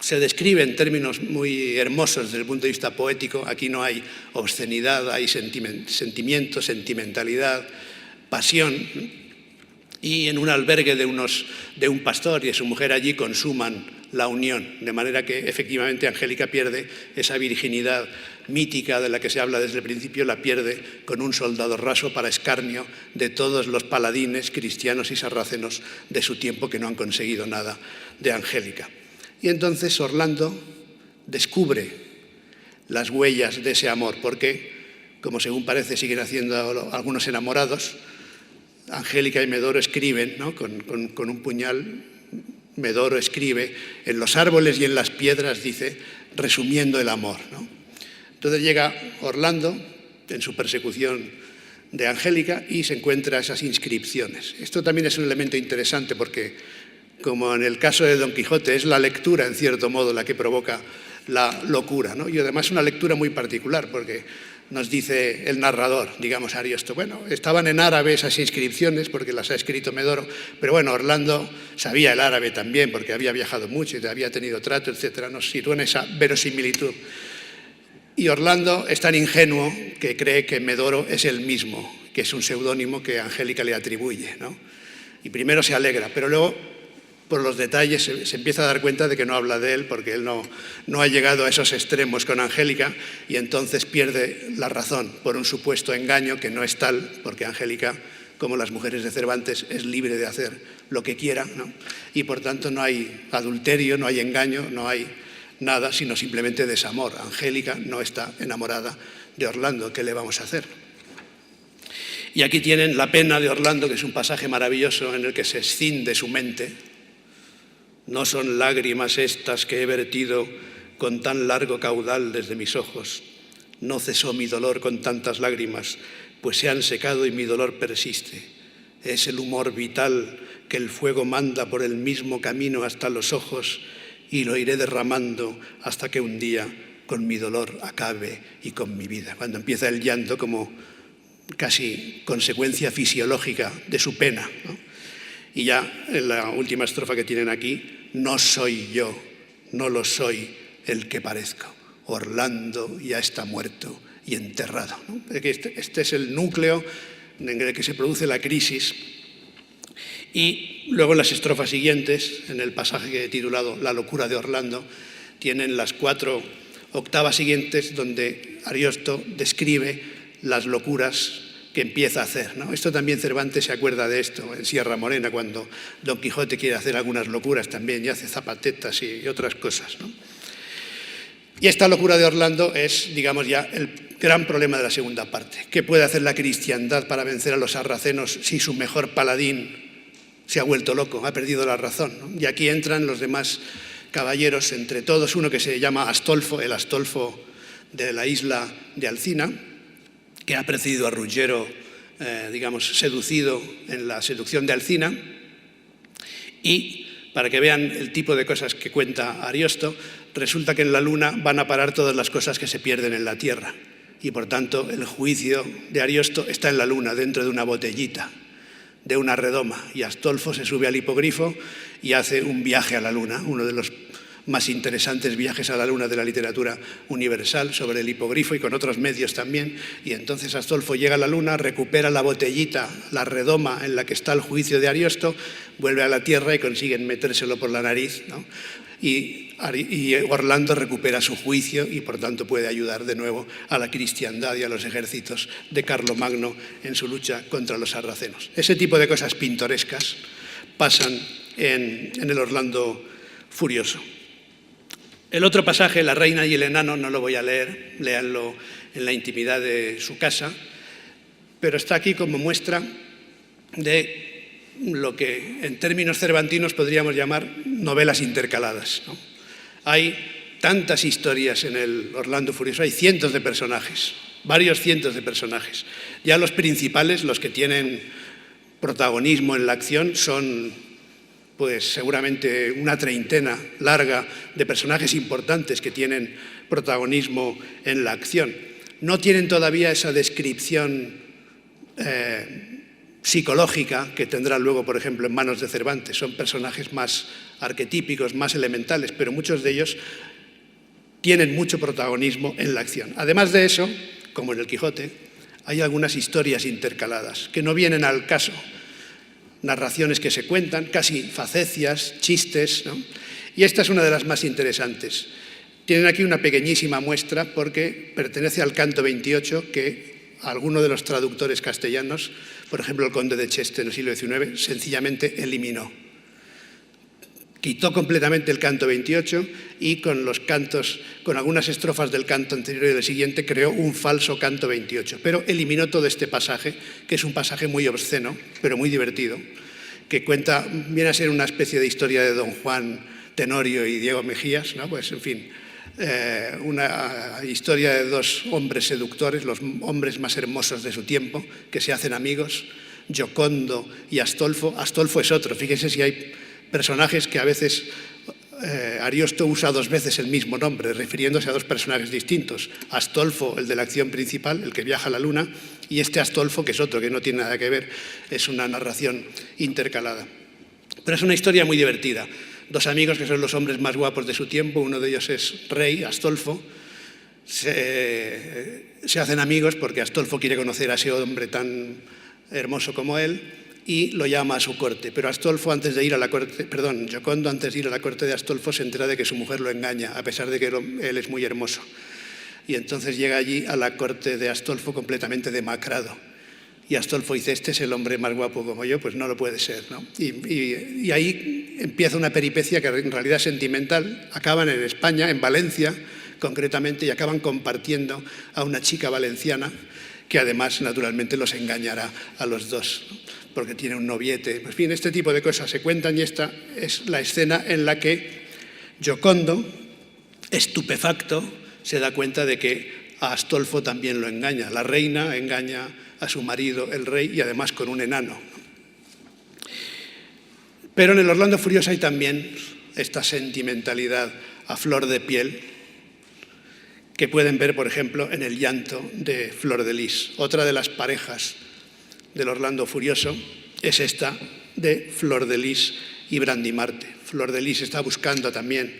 se describe en términos muy hermosos desde el punto de vista poético. Aquí no hay obscenidad, hay sentimiento, sentimentalidad, pasión. Y en un albergue de un pastor y de su mujer allí consuman la unión, de manera que efectivamente Angélica pierde esa virginidad mítica de la que se habla desde el principio, la pierde con un soldado raso para escarnio de todos los paladines cristianos y sarracenos de su tiempo que no han conseguido nada de Angélica. Y entonces Orlando descubre las huellas de ese amor, porque, como según parece siguen haciendo algunos enamorados, Angélica y Medoro escriben, ¿no? con un puñal. Medoro escribe en los árboles y en las piedras, dice, resumiendo el amor, ¿no? Entonces llega Orlando en su persecución de Angélica y se encuentra esas inscripciones. Esto también es un elemento interesante porque, como en el caso de Don Quijote, es la lectura, en cierto modo, la que provoca la locura, ¿no? Y además una lectura muy particular porque nos dice el narrador, digamos Ariosto, bueno, estaban en árabe esas inscripciones porque las ha escrito Medoro, pero bueno, Orlando sabía el árabe también porque había viajado mucho y había tenido trato, etcétera. Nos sitúa en esa verosimilitud. Y Orlando es tan ingenuo que cree que Medoro es el mismo, que es un seudónimo que Angélica le atribuye, ¿no? Y primero se alegra, pero luego, por los detalles, se empieza a dar cuenta de que no habla de él porque él no ha llegado a esos extremos con Angélica y entonces pierde la razón por un supuesto engaño que no es tal, porque Angélica, como las mujeres de Cervantes, es libre de hacer lo que quiera, ¿no? Y por tanto no hay adulterio, no hay engaño, no hay nada, sino simplemente desamor. Angélica no está enamorada de Orlando, ¿qué le vamos a hacer? Y aquí tienen La pena de Orlando, que es un pasaje maravilloso en el que se escinde su mente. No son lágrimas estas que he vertido con tan largo caudal desde mis ojos. No cesó mi dolor con tantas lágrimas, pues se han secado y mi dolor persiste. Es el humor vital que el fuego manda por el mismo camino hasta los ojos y lo iré derramando hasta que un día con mi dolor acabe y con mi vida. Cuando empieza el llanto como casi consecuencia fisiológica de su pena, ¿no? Y ya en la última estrofa que tienen aquí, no soy yo, no lo soy el que parezco. Orlando ya está muerto y enterrado, ¿no? Este es el núcleo en el que se produce la crisis. Y luego en las estrofas siguientes, en el pasaje que he titulado La locura de Orlando, tienen las 4 octavas siguientes donde Ariosto describe las locuras que empieza a hacer, ¿no? Esto también Cervantes se acuerda de esto en Sierra Morena, cuando Don Quijote quiere hacer algunas locuras también y hace zapatetas y otras cosas, ¿no? Y esta locura de Orlando es, digamos, ya el gran problema de la segunda parte. ¿Qué puede hacer la cristiandad para vencer a los sarracenos si su mejor paladín se ha vuelto loco, ha perdido la razón, ¿no? Y aquí entran los demás caballeros, entre todos uno que se llama Astolfo, el Astolfo de la isla de Alcina, que ha precedido a Ruggiero, digamos, seducido en la seducción de Alcina. Y para que vean el tipo de cosas que cuenta Ariosto, resulta que en la luna van a parar todas las cosas que se pierden en la tierra. Y por tanto, el juicio de Ariosto está en la luna, dentro de una botellita, de una redoma. Y Astolfo se sube al hipogrifo y hace un viaje a la luna, uno de los más interesantes viajes a la luna de la literatura universal, sobre el hipogrifo y con otros medios también. Y entonces Astolfo llega a la luna, recupera la botellita, la redoma en la que está el juicio de Ariosto, vuelve a la tierra y consiguen metérselo por la nariz, ¿no? Y Orlando recupera su juicio y por tanto puede ayudar de nuevo a la cristiandad y a los ejércitos de Carlomagno en su lucha contra los sarracenos. Ese tipo de cosas pintorescas pasan en el Orlando Furioso. El otro pasaje, La reina y el enano, no lo voy a leer, léanlo en la intimidad de su casa, pero está aquí como muestra de lo que en términos cervantinos podríamos llamar novelas intercaladas, ¿no? Hay tantas historias en el Orlando Furioso, hay cientos de personajes, varios cientos de personajes. Ya los principales, los que tienen protagonismo en la acción, son pues seguramente una treintena larga de personajes importantes que tienen protagonismo en la acción. No tienen todavía esa descripción psicológica que tendrá luego, por ejemplo, en manos de Cervantes. Son personajes más arquetípicos, más elementales, pero muchos de ellos tienen mucho protagonismo en la acción. Además de eso, como en el Quijote, hay algunas historias intercaladas que no vienen al caso, narraciones que se cuentan, casi facecias, chistes, ¿no? Y esta es una de las más interesantes. Tienen aquí una pequeñísima muestra porque pertenece al canto 28 que alguno de los traductores castellanos, por ejemplo el conde de Cheste en el siglo XIX, sencillamente eliminó. Quitó completamente el canto 28 y con los cantos, con algunas estrofas del canto anterior y del siguiente, creó un falso canto 28. Pero eliminó todo este pasaje, que es un pasaje muy obsceno, pero muy divertido, que cuenta, viene a ser una especie de historia de Don Juan Tenorio y Diego Mejías, ¿no? Pues en fin, una historia de dos hombres seductores, los hombres más hermosos de su tiempo, que se hacen amigos, Giocondo y Astolfo. Astolfo es otro, fíjense si hay personajes que a veces Ariosto usa 2 veces el mismo nombre, refiriéndose a 2 personajes distintos. Astolfo, el de la acción principal, el que viaja a la luna, y este Astolfo, que es otro, que no tiene nada que ver, es una narración intercalada. Pero es una historia muy divertida. 2 amigos que son los hombres más guapos de su tiempo, uno de ellos es rey, Astolfo, se hacen amigos porque Astolfo quiere conocer a ese hombre tan hermoso como él, y lo llama a su corte. Pero Astolfo, antes de ir a la corte, Giocondo, antes de ir a la corte de Astolfo, se entera de que su mujer lo engaña, a pesar de que él es muy hermoso. Y entonces llega allí a la corte de Astolfo completamente demacrado. Y Astolfo dice, este es el hombre más guapo como yo, pues no lo puede ser, ¿no? Y ahí empieza una peripecia que en realidad es sentimental. Acaban en España, en Valencia concretamente, y acaban compartiendo a una chica valenciana que además, naturalmente, los engañará a los dos, ¿no? Porque tiene un noviete. En fin, este tipo de cosas se cuentan y esta es la escena en la que Giocondo, estupefacto, se da cuenta de que a Astolfo también lo engaña. La reina engaña a su marido, el rey, y además con un enano. Pero en el Orlando Furioso hay también esta sentimentalidad a flor de piel que pueden ver, por ejemplo, en el llanto de Flor de Lis. Otra de las parejas del Orlando Furioso es esta de Flor de Lis y Brandimarte. Flor de Lis está buscando también,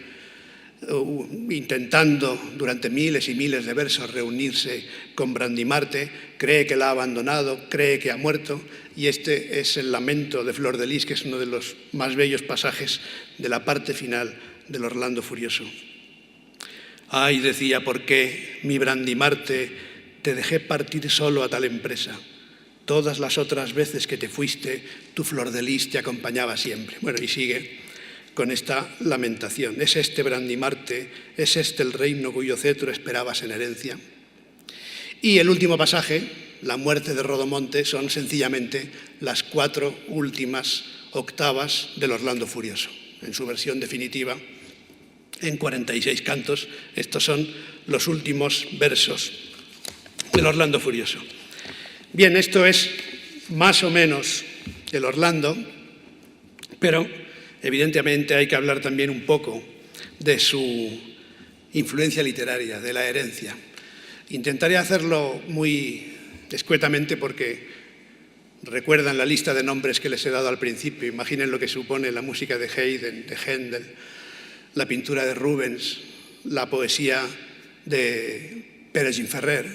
intentando durante miles y miles de versos reunirse con Brandimarte, cree que la ha abandonado, cree que ha muerto, y este es el lamento de Flor de Lis, que es uno de los más bellos pasajes de la parte final del Orlando Furioso. Ay, decía, ¿por qué, mi Brandimarte, te dejé partir solo a tal empresa? Todas las otras veces que te fuiste, tu flor de lis te acompañaba siempre. Bueno, y sigue con esta lamentación. ¿Es este Brandimarte, es este el reino cuyo cetro esperabas en herencia? Y el último pasaje, la muerte de Rodomonte, son sencillamente las 4 últimas octavas del Orlando Furioso, en su versión definitiva, en 46 cantos. Estos son los últimos versos del Orlando Furioso. Bien, esto es más o menos el Orlando, pero evidentemente hay que hablar también un poco de su influencia literaria, de la herencia. Intentaré hacerlo muy escuetamente porque recuerdan la lista de nombres que les he dado al principio. Imaginen lo que supone la música de Haydn, de Händel, la pintura de Rubens, la poesía de Pérez Gimferrer,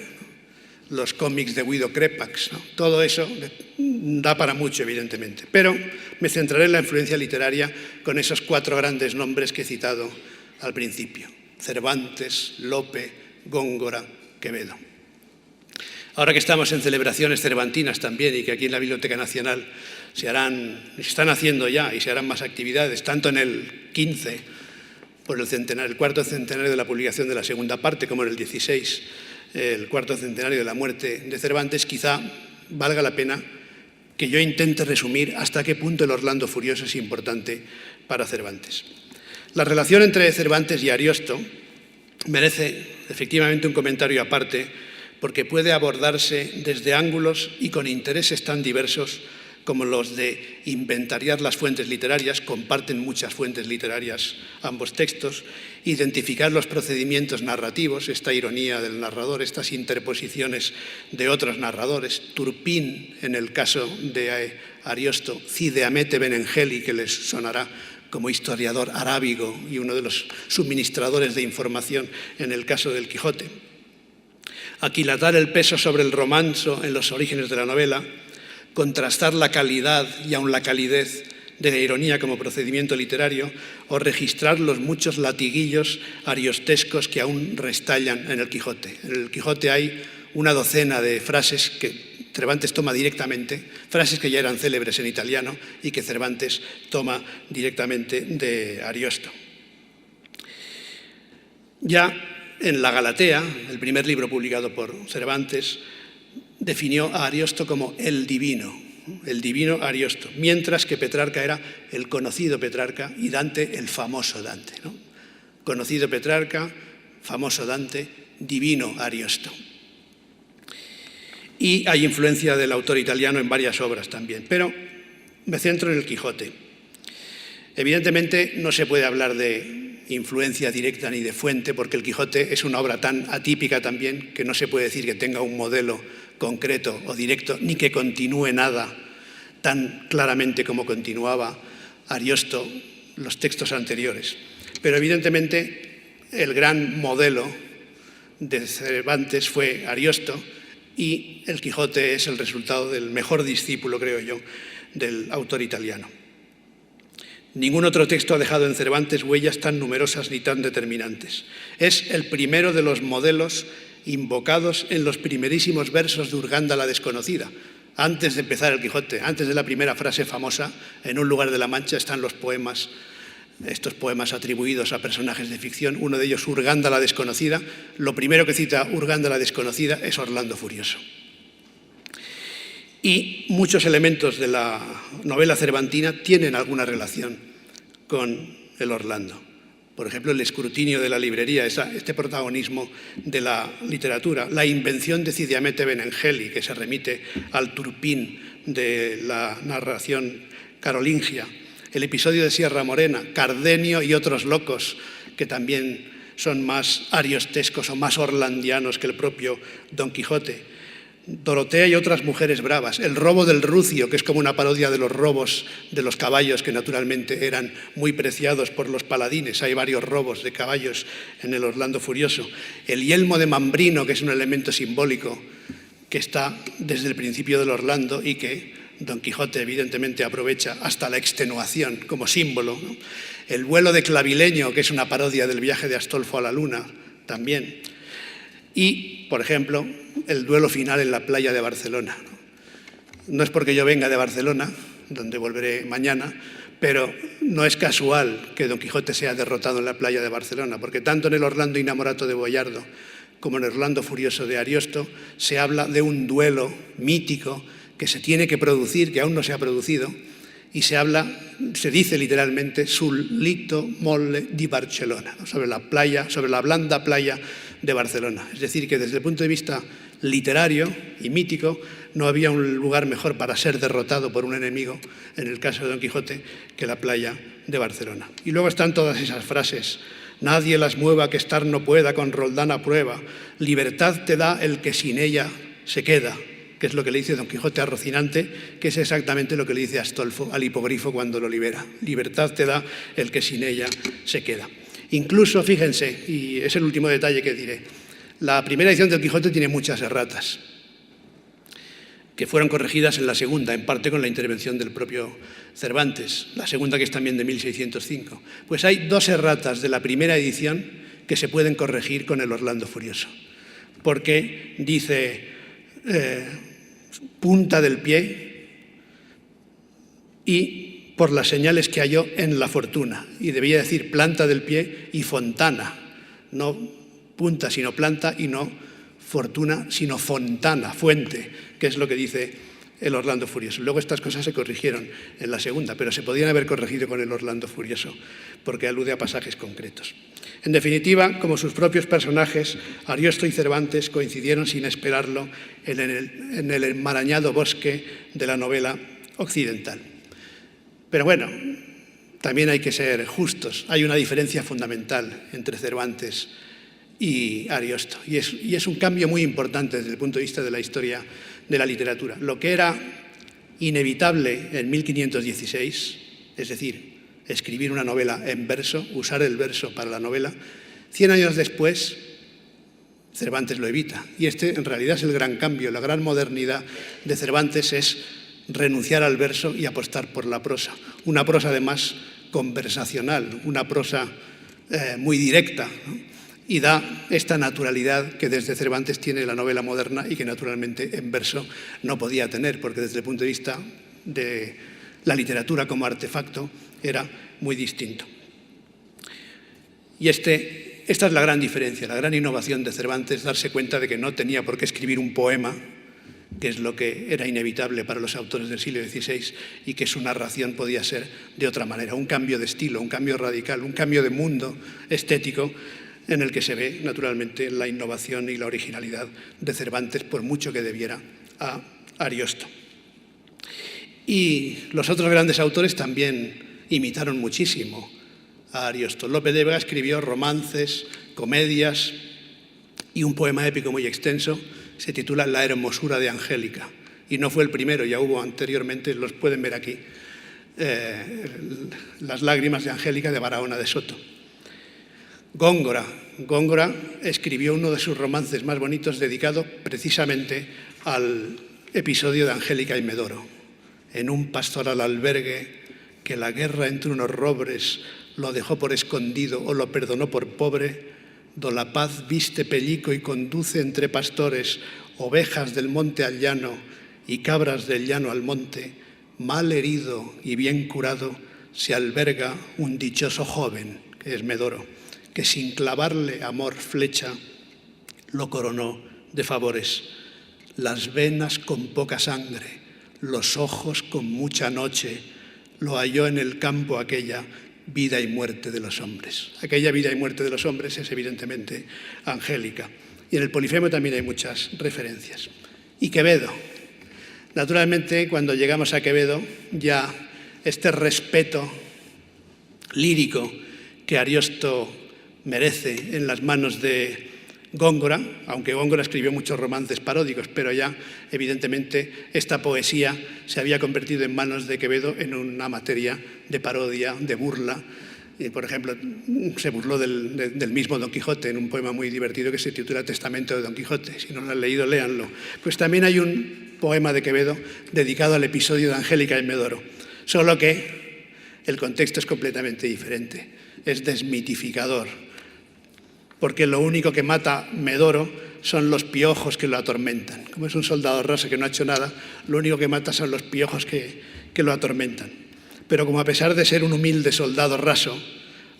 los cómics de Guido Crepax, ¿no? Todo eso da para mucho, evidentemente. Pero me centraré en la influencia literaria con esos 4 grandes nombres que he citado al principio: Cervantes, Lope, Góngora, Quevedo. Ahora que estamos en celebraciones cervantinas también y que aquí en la Biblioteca Nacional se están haciendo ya y se harán más actividades, tanto en el 15, por el cuarto centenario de la publicación de la segunda parte, como en el 16, el cuarto centenario de la muerte de Cervantes, quizá valga la pena que yo intente resumir hasta qué punto el Orlando Furioso es importante para Cervantes. La relación entre Cervantes y Ariosto merece efectivamente un comentario aparte, porque puede abordarse desde ángulos y con intereses tan diversos como los de inventariar las fuentes literarias, comparten muchas fuentes literarias ambos textos, identificar los procedimientos narrativos, esta ironía del narrador, estas interposiciones de otros narradores, Turpín en el caso de Ariosto, Cide Hamete Benengeli, que les sonará como historiador arábigo y uno de los suministradores de información en el caso del Quijote. Aquilatar el peso sobre el romanzo en los orígenes de la novela, contrastar la calidad y aun la calidez de la ironía como procedimiento literario, o registrar los muchos latiguillos ariostescos que aún restallan en el Quijote. En el Quijote hay una docena de frases que Cervantes toma directamente, frases que ya eran célebres en italiano y que Cervantes toma directamente de Ariosto. Ya en la Galatea, el primer libro publicado por Cervantes, definió a Ariosto como el divino Ariosto, mientras que Petrarca era el conocido Petrarca y Dante el famoso Dante, ¿no? Conocido Petrarca, famoso Dante, divino Ariosto. Y hay influencia del autor italiano en varias obras también, pero me centro en el Quijote. Evidentemente no se puede hablar de influencia directa ni de fuente, porque el Quijote es una obra tan atípica también que no se puede decir que tenga un modelo concreto o directo, ni que continúe nada tan claramente como continuaba Ariosto los textos anteriores. Pero evidentemente el gran modelo de Cervantes fue Ariosto y el Quijote es el resultado del mejor discípulo, creo yo, del autor italiano. Ningún otro texto ha dejado en Cervantes huellas tan numerosas ni tan determinantes. Es el primero de los modelos invocados en los primerísimos versos de Urganda la desconocida. Antes de empezar el Quijote, antes de la primera frase famosa, en un lugar de la Mancha están los poemas, estos poemas atribuidos a personajes de ficción, uno de ellos Urganda la desconocida. Lo primero que cita Urganda la desconocida es Orlando Furioso. Y muchos elementos de la novela cervantina tienen alguna relación con el Orlando. Por ejemplo, el escrutinio de la librería, este protagonismo de la literatura, la invención de Cide Hamete Benengeli, que se remite al Turpín de la narración carolingia, el episodio de Sierra Morena, Cardenio y otros locos, que también son más ariostescos o más orlandianos que el propio Don Quijote, Dorotea y otras mujeres bravas, el robo del Rucio, que es como una parodia de los robos de los caballos, que naturalmente eran muy preciados por los paladines. Hay varios robos de caballos en el Orlando Furioso. El yelmo de Mambrino, que es un elemento simbólico que está desde el principio del Orlando y que Don Quijote evidentemente aprovecha hasta la extenuación como símbolo, ¿no? El vuelo de Clavileño, que es una parodia del viaje de Astolfo a la Luna, también. Y, por ejemplo, el duelo final en la playa de Barcelona. No es porque yo venga de Barcelona, donde volveré mañana, pero no es casual que Don Quijote sea derrotado en la playa de Barcelona, porque tanto en el Orlando Inamorato de Boiardo como en el Orlando Furioso de Ariosto se habla de un duelo mítico que se tiene que producir, que aún no se ha producido, y se dice literalmente sul litto molle di Barcellona, sobre la blanda playa de Barcelona. Es decir, que desde el punto de vista literario y mítico no había un lugar mejor para ser derrotado por un enemigo, en el caso de Don Quijote, que la playa de Barcelona. Y luego están todas esas frases: nadie las mueva que estar no pueda, con Roldán a prueba, libertad te da el que sin ella se queda, que es lo que le dice Don Quijote a Rocinante, que es exactamente lo que le dice Astolfo al hipogrifo cuando lo libera. Libertad te da el que sin ella se queda. Incluso, fíjense, y es el último detalle que diré, la primera edición de Don Quijote tiene muchas erratas, que fueron corregidas en la segunda, en parte con la intervención del propio Cervantes, la segunda, que es también de 1605. Pues hay 2 erratas de la primera edición que se pueden corregir con el Orlando Furioso, porque dice punta del pie y por las señales que halló en la fortuna, y debía decir planta del pie y fontana, no punta sino planta, y no fortuna sino fontana, fuente, que es lo que dice el Orlando Furioso. Luego estas cosas se corrigieron en la segunda, pero se podían haber corregido con el Orlando Furioso, porque alude a pasajes concretos. En definitiva, como sus propios personajes, Ariosto y Cervantes coincidieron sin esperarlo en el enmarañado bosque de la novela occidental. Pero bueno, también hay que ser justos. Hay una diferencia fundamental entre Cervantes y Ariosto, y es un cambio muy importante desde el punto de vista de la historia de la literatura. Lo que era inevitable en 1516, es decir, escribir una novela en verso, usar el verso para la novela, 100 años después Cervantes lo evita. Y este en realidad es el gran cambio, la gran modernidad de Cervantes es renunciar al verso y apostar por la prosa. Una prosa además conversacional, una prosa muy directa, ¿no? Y da esta naturalidad que desde Cervantes tiene la novela moderna y que naturalmente en verso no podía tener, porque desde el punto de vista de la literatura como artefacto era muy distinto. Y esta es la gran diferencia, la gran innovación de Cervantes, darse cuenta de que no tenía por qué escribir un poema, que es lo que era inevitable para los autores del siglo XVI, y que su narración podía ser de otra manera, un cambio de estilo, un cambio radical, un cambio de mundo estético, en el que se ve, naturalmente, la innovación y la originalidad de Cervantes, por mucho que debiera a Ariosto. Y los otros grandes autores también imitaron muchísimo a Ariosto. Lope de Vega escribió romances, comedias y un poema épico muy extenso, se titula La hermosura de Angélica. Y no fue el primero, ya hubo anteriormente, los pueden ver aquí, Las lágrimas de Angélica, de Barahona de Soto. Góngora escribió uno de sus romances más bonitos dedicado precisamente al episodio de Angélica y Medoro. En un pastoral albergue que la guerra entre unos robres lo dejó por escondido o lo perdonó por pobre, do la paz viste pellico y conduce entre pastores ovejas del monte al llano y cabras del llano al monte, mal herido y bien curado se alberga un dichoso joven, que es Medoro, que sin clavarle amor flecha lo coronó de favores. Las venas con poca sangre, los ojos con mucha noche, lo halló en el campo aquella vida y muerte de los hombres. Aquella vida y muerte de los hombres es evidentemente Angélica. Y en el Polifemo también hay muchas referencias. Y Quevedo. Naturalmente, cuando llegamos a Quevedo, ya este respeto lírico que Ariosto merece en las manos de Góngora, aunque Góngora escribió muchos romances paródicos, pero ya evidentemente esta poesía se había convertido en manos de Quevedo en una materia de parodia, de burla. Por ejemplo, se burló del mismo Don Quijote en un poema muy divertido que se titula Testamento de Don Quijote. Si no lo han leído, léanlo. Pues también hay un poema de Quevedo dedicado al episodio de Angélica y Medoro, solo que el contexto es completamente diferente, es desmitificador. porque lo único que mata Medoro son los piojos que lo atormentan. Como es un soldado raso que no ha hecho nada, lo único que mata son los piojos que lo atormentan. Pero como a pesar de ser un humilde soldado raso,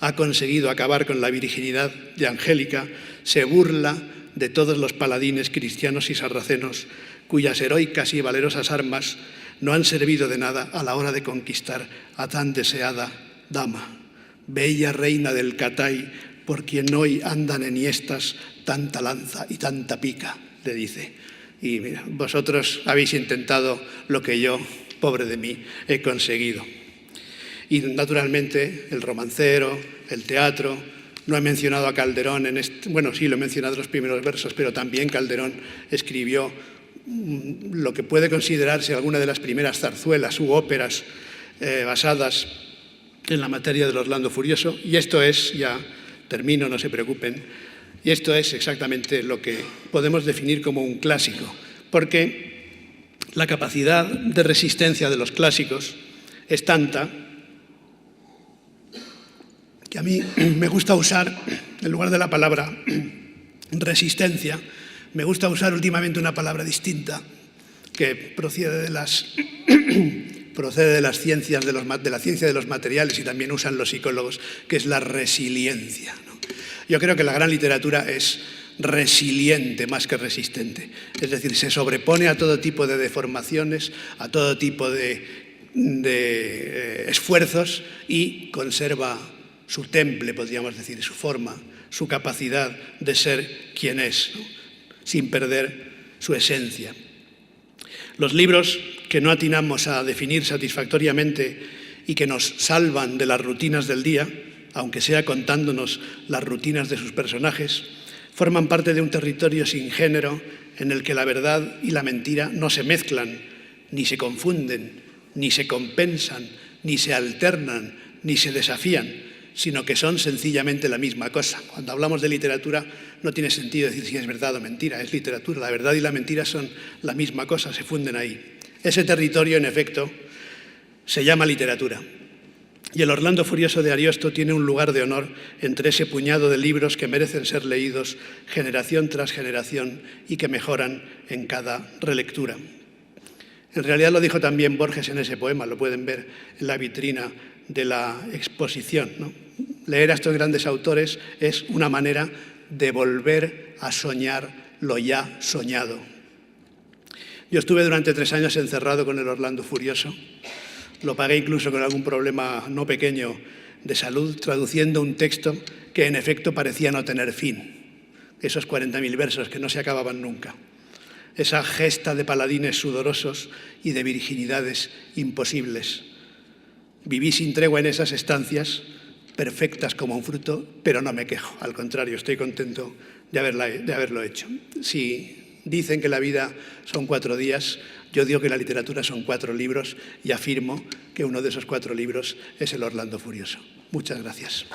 ha conseguido acabar con la virginidad de Angélica, se burla de todos los paladines cristianos y sarracenos cuyas heroicas y valerosas armas no han servido de nada a la hora de conquistar a tan deseada dama. Bella reina del Catay, por quien hoy andan enhiestas tanta lanza y tanta pica, le dice. Y mira, vosotros habéis intentado lo que yo, pobre de mí, he conseguido. Y naturalmente el romancero, el teatro. No he mencionado a Calderón bueno, sí, lo he mencionado en los primeros versos, pero también Calderón escribió lo que puede considerarse alguna de las primeras zarzuelas u óperas basadas en la materia del Orlando Furioso. Y esto es, ya termino, no se preocupen, y esto es exactamente lo que podemos definir como un clásico, porque la capacidad de resistencia de los clásicos es tanta que a mí me gusta usar, en lugar de la palabra resistencia, me gusta usar últimamente una palabra distinta que procede de las ciencias de la ciencia de los materiales, y también usan los psicólogos, que es la resiliencia, ¿no? Yo creo que la gran literatura es resiliente más que resistente, es decir, se sobrepone a todo tipo de deformaciones, a todo tipo de esfuerzos, y conserva su temple, podríamos decir, su forma, su capacidad de ser quien es, ¿no?, sin perder su esencia. Los libros que no atinamos a definir satisfactoriamente y que nos salvan de las rutinas del día, aunque sea contándonos las rutinas de sus personajes, forman parte de un territorio sin género en el que la verdad y la mentira no se mezclan, ni se confunden, ni se compensan, ni se alternan, ni se desafían, sino que son sencillamente la misma cosa. Cuando hablamos de literatura no tiene sentido decir si es verdad o mentira, es literatura. La verdad y la mentira son la misma cosa, se funden ahí. Ese territorio, en efecto, se llama literatura. Y el Orlando Furioso de Ariosto tiene un lugar de honor entre ese puñado de libros que merecen ser leídos generación tras generación y que mejoran en cada relectura. En realidad lo dijo también Borges en ese poema, lo pueden ver en la vitrina de la exposición, ¿no? Leer a estos grandes autores es una manera de volver a soñar lo ya soñado. Yo estuve durante 3 años encerrado con el Orlando Furioso. Lo pagué incluso con algún problema no pequeño de salud, traduciendo un texto que en efecto parecía no tener fin. Esos 40.000 versos que no se acababan nunca. Esa gesta de paladines sudorosos y de virginidades imposibles. Viví sin tregua en esas estancias, perfectas como un fruto, pero no me quejo. Al contrario, estoy contento de haberlo hecho. Si dicen que la vida son 4 días, yo digo que la literatura son 4 libros y afirmo que uno de esos 4 libros es el Orlando Furioso. Muchas gracias.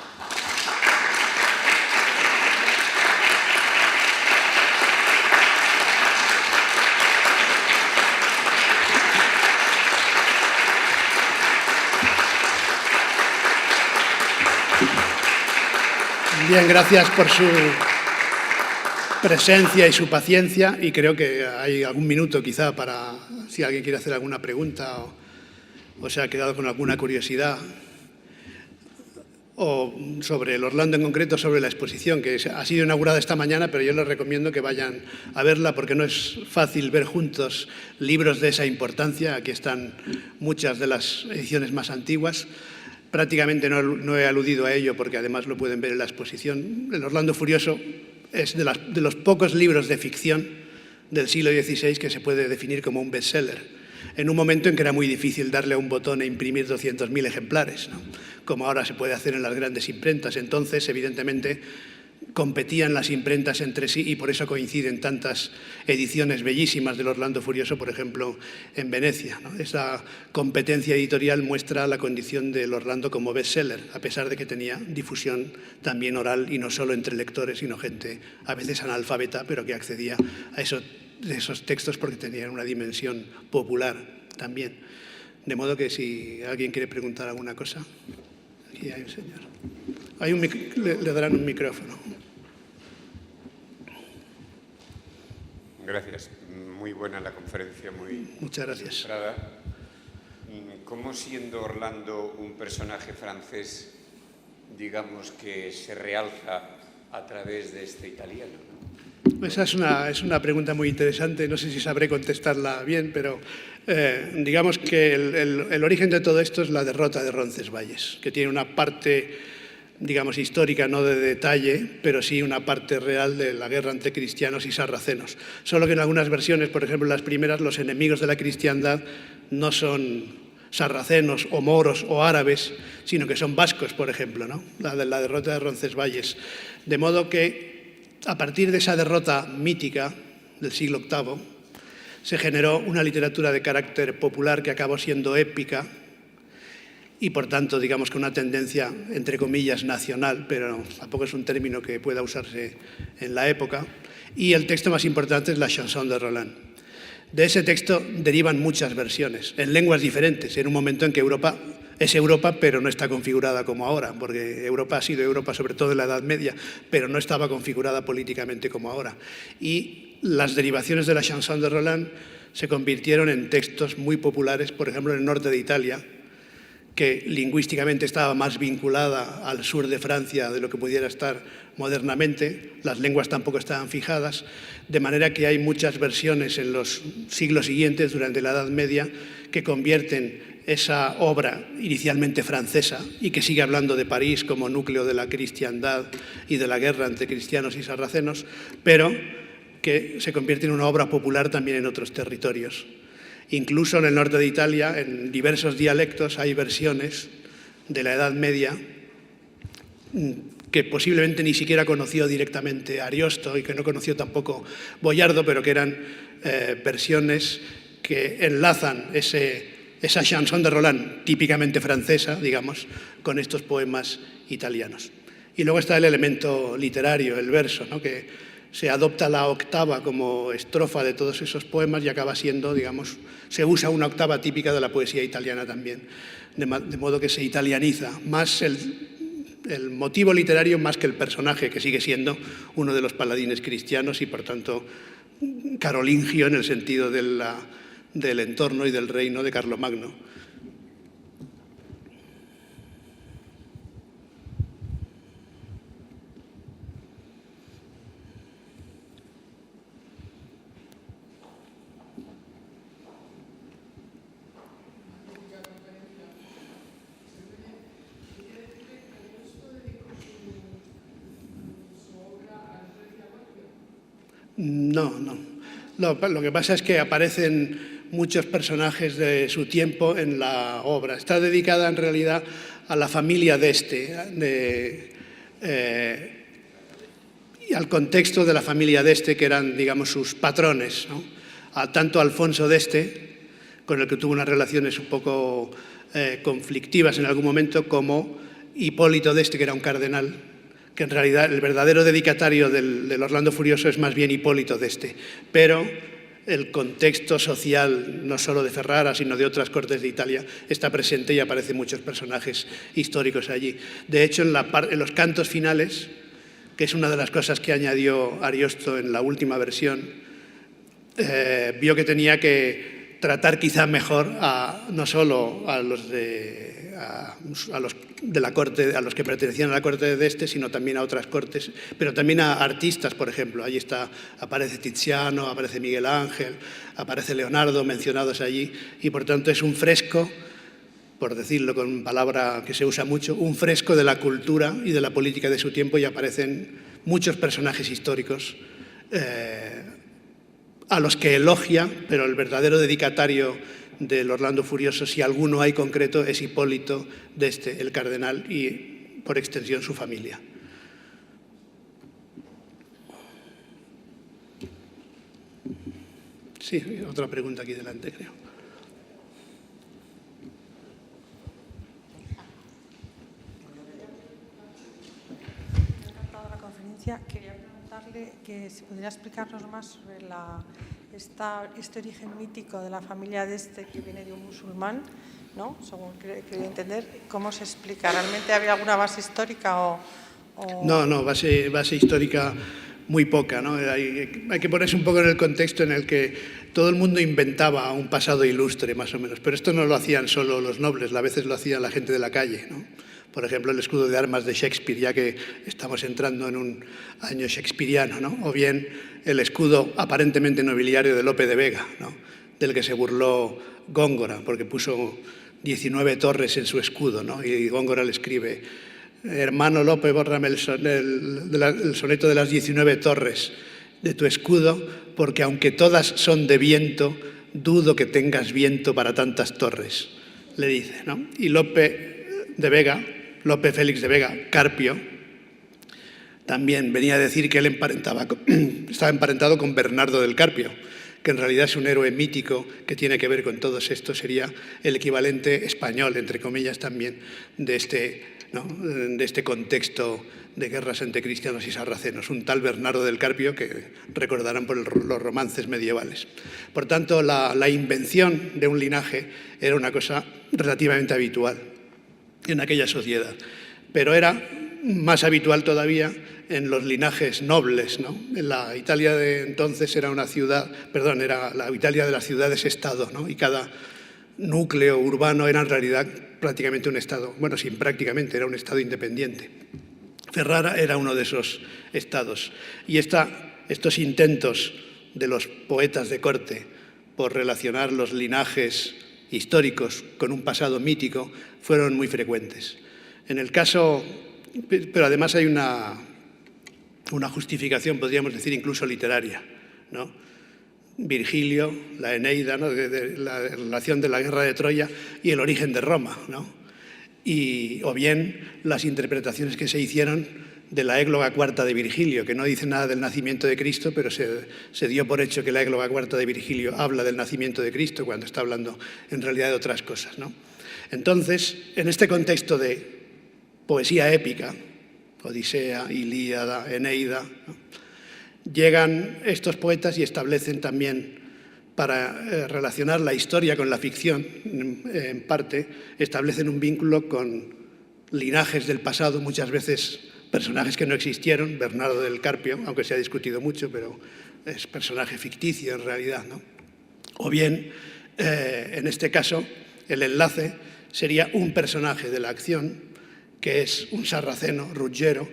Bien, gracias por su presencia y su paciencia, y creo que hay algún minuto quizá para si alguien quiere hacer alguna pregunta o se ha quedado con alguna curiosidad o sobre el Orlando en concreto, sobre la exposición que ha sido inaugurada esta mañana, pero yo les recomiendo que vayan a verla porque no es fácil ver juntos libros de esa importancia. Aquí están muchas de las ediciones más antiguas. Prácticamente no he aludido a ello porque además lo pueden ver en la exposición. El Orlando Furioso es de los pocos libros de ficción del siglo XVI que se puede definir como un bestseller, en un momento en que era muy difícil darle a un botón e imprimir 200.000 ejemplares, ¿no?, como ahora se puede hacer en las grandes imprentas. Entonces, evidentemente, competían las imprentas entre sí y por eso coinciden tantas ediciones bellísimas del Orlando Furioso, por ejemplo, en Venecia, ¿no? Esa competencia editorial muestra la condición del Orlando como bestseller, a pesar de que tenía difusión también oral y no solo entre lectores, sino gente a veces analfabeta, pero que accedía a esos textos porque tenían una dimensión popular también. De modo que si alguien quiere preguntar alguna cosa, aquí hay un señor. Le darán un micrófono. Gracias. Muy buena la conferencia, muy Muchas gracias. ilustrada. ¿Cómo, siendo Orlando un personaje francés, digamos que se realza a través de este italiano, ¿no? Esa es una pregunta muy interesante, no sé si sabré contestarla bien, pero digamos que el origen de todo esto es la derrota de Roncesvalles, que tiene una parte, digamos, histórica, no de detalle, pero sí una parte real de la guerra entre cristianos y sarracenos. Solo que en algunas versiones, por ejemplo, las primeras, los enemigos de la cristiandad no son sarracenos o moros o árabes, sino que son vascos, por ejemplo, ¿no? La derrota de Roncesvalles. De modo que a partir de esa derrota mítica del siglo VIII se generó una literatura de carácter popular que acabó siendo épica y, por tanto, digamos que una tendencia, entre comillas, nacional, pero tampoco es un término que pueda usarse en la época. Y el texto más importante es la Chanson de Roland. De ese texto derivan muchas versiones, en lenguas diferentes, en un momento en que Europa es Europa, pero no está configurada como ahora, porque Europa ha sido Europa sobre todo en la Edad Media, pero no estaba configurada políticamente como ahora. Y las derivaciones de la Chanson de Roland se convirtieron en textos muy populares, por ejemplo, en el norte de Italia, que lingüísticamente estaba más vinculada al sur de Francia de lo que pudiera estar modernamente. Las lenguas tampoco estaban fijadas, de manera que hay muchas versiones en los siglos siguientes, durante la Edad Media, que convierten esa obra inicialmente francesa y que sigue hablando de París como núcleo de la cristiandad y de la guerra entre cristianos y sarracenos, pero que se convierte en una obra popular también en otros territorios. Incluso en el norte de Italia, en diversos dialectos, hay versiones de la Edad Media que posiblemente ni siquiera conoció directamente Ariosto y que no conoció tampoco Boiardo, pero que eran versiones que enlazan esa chanson de Roland, típicamente francesa, digamos, con estos poemas italianos. Y luego está el elemento literario, el verso, ¿no?, que se adopta la octava como estrofa de todos esos poemas y acaba siendo, digamos, se usa una octava típica de la poesía italiana también, de modo que se italianiza más el motivo literario más que el personaje, que sigue siendo uno de los paladines cristianos y, por tanto, carolingio en el sentido del entorno y del reino de Carlomagno. No. Lo que pasa es que aparecen muchos personajes de su tiempo en la obra. Está dedicada en realidad a la familia d'Este, y al contexto de la familia d'Este, que eran, digamos, sus patrones, ¿no? Tanto Alfonso d'Este, con el que tuvo unas relaciones un poco conflictivas en algún momento, como Hipólito d'Este, que era un cardenal, que en realidad el verdadero dedicatario del Orlando Furioso es más bien Hipólito d'Este, pero el contexto social, no solo de Ferrara, sino de otras cortes de Italia, está presente y aparecen muchos personajes históricos allí. De hecho, en los cantos finales, que es una de las cosas que añadió Ariosto en la última versión, vio que tenía que tratar quizá mejor no solo a los de la corte, a los que pertenecían a la corte de este, sino también a otras cortes, pero también a artistas, por ejemplo. Allí aparece Tiziano, aparece Miguel Ángel, aparece Leonardo, mencionados allí, y por tanto es un fresco, por decirlo con una palabra que se usa mucho, un fresco de la cultura y de la política de su tiempo, y aparecen muchos personajes históricos a los que elogia, pero el verdadero dedicatario del Orlando Furioso, si alguno hay concreto, es Hipólito d'Este, el cardenal, y por extensión su familia. Sí, otra pregunta aquí delante, creo. Me ha encantado la conferencia. Quería preguntarle que si podría explicarnos más sobre este origen mítico de la familia d'Este, que viene de un musulmán, ¿no? Según quería entender, ¿cómo se explica? ¿Realmente había alguna base histórica o...? No, base histórica muy poca, ¿no? Hay que ponerse un poco en el contexto en el que todo el mundo inventaba un pasado ilustre, más o menos. Pero esto no lo hacían solo los nobles, a veces lo hacía la gente de la calle, ¿no? Por ejemplo, el escudo de armas de Shakespeare, ya que estamos entrando en un año shakespeariano, ¿no? O bien el escudo aparentemente nobiliario de Lope de Vega, ¿no? Del que se burló Góngora, porque puso 19 torres en su escudo, ¿no? Y Góngora le escribe: hermano Lope, bórrame el soneto de las 19 torres de tu escudo, porque aunque todas son de viento, dudo que tengas viento para tantas torres, le dice, ¿no? Y Lope Félix de Vega, Carpio, también venía a decir que él estaba emparentado con Bernardo del Carpio, que en realidad es un héroe mítico que tiene que ver con todos estos, sería el equivalente español, entre comillas también, de este contexto de guerras entre cristianos y sarracenos, un tal Bernardo del Carpio que recordarán por los romances medievales. Por tanto, la invención de un linaje era una cosa relativamente habitual en aquella sociedad, pero era más habitual todavía en los linajes nobles, ¿no? En la Italia de entonces era la Italia de las ciudades-estado, ¿no? Y cada núcleo urbano era en realidad prácticamente un estado, bueno, sin prácticamente, era un estado independiente. Ferrara era uno de esos estados. Y estos intentos de los poetas de corte por relacionar los linajes históricos con un pasado mítico fueron muy frecuentes. En el caso, pero además hay una justificación, podríamos decir, incluso literaria, ¿no? Virgilio, la Eneida, ¿no? de la relación de la guerra de Troya y el origen de Roma, ¿no? O bien las interpretaciones que se hicieron de la égloga cuarta de Virgilio, que no dice nada del nacimiento de Cristo, pero se dio por hecho que la égloga cuarta de Virgilio habla del nacimiento de Cristo cuando está hablando en realidad de otras cosas, ¿no? Entonces, en este contexto de poesía épica, Odisea, Ilíada, Eneida, ¿no? Llegan estos poetas y establecen también, para relacionar la historia con la ficción, en parte, establecen un vínculo con linajes del pasado, muchas veces personajes que no existieron, Bernardo del Carpio, aunque se ha discutido mucho, pero es personaje ficticio en realidad, ¿no? O bien, en este caso, el enlace sería un personaje de la acción, que es un sarraceno, Ruggiero,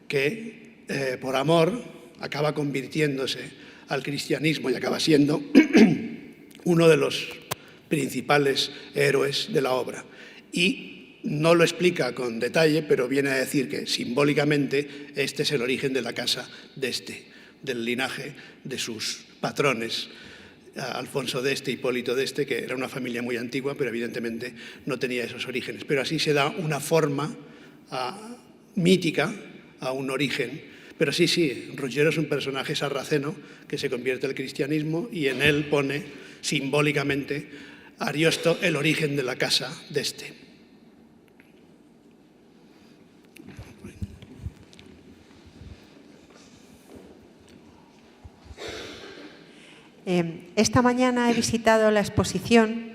que por amor acaba convirtiéndose al cristianismo y acaba siendo uno de los principales héroes de la obra. Y no lo explica con detalle, pero viene a decir que simbólicamente este es el origen de la casa del linaje de sus patrones, Alfonso de Hipólito de que era una familia muy antigua, pero evidentemente no tenía esos orígenes. Pero así se da una forma mítica a un origen. Pero sí, Ruggiero es un personaje sarraceno que se convierte al cristianismo y en él pone simbólicamente Ariosto el origen de la casa de Esta mañana he visitado la exposición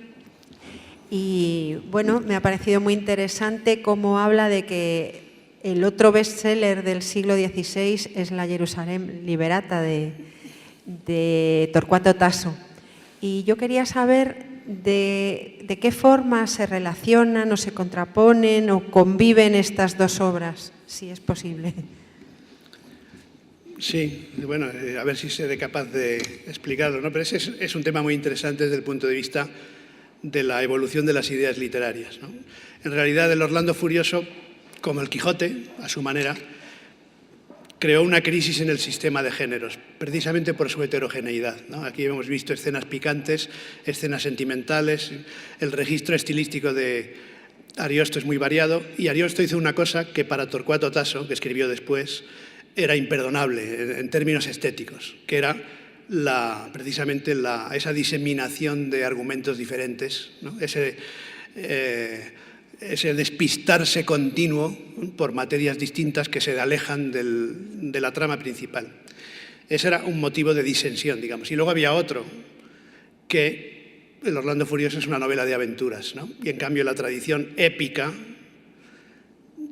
y, bueno, me ha parecido muy interesante cómo habla de que el otro bestseller del siglo XVI es la Jerusalén Liberata de Torquato Tasso. Y yo quería saber de qué forma se relacionan o se contraponen o conviven estas dos obras, si es posible. Sí, bueno, a ver si seré capaz de explicarlo, ¿no? Pero ese es un tema muy interesante desde el punto de vista de la evolución de las ideas literarias, ¿no? En realidad, el Orlando Furioso, como el Quijote, a su manera, creó una crisis en el sistema de géneros, precisamente por su heterogeneidad, ¿no? Aquí hemos visto escenas picantes, escenas sentimentales, el registro estilístico de Ariosto es muy variado, y Ariosto hizo una cosa que para Torquato Tasso, que escribió después, era imperdonable en términos estéticos, que era precisamente esa diseminación de argumentos diferentes, ¿no? Ese despistarse continuo por materias distintas que se alejan de la trama principal. Ese era un motivo de disensión, digamos. Y luego había otro, que el Orlando Furioso es una novela de aventuras, ¿no? Y en cambio la tradición épica,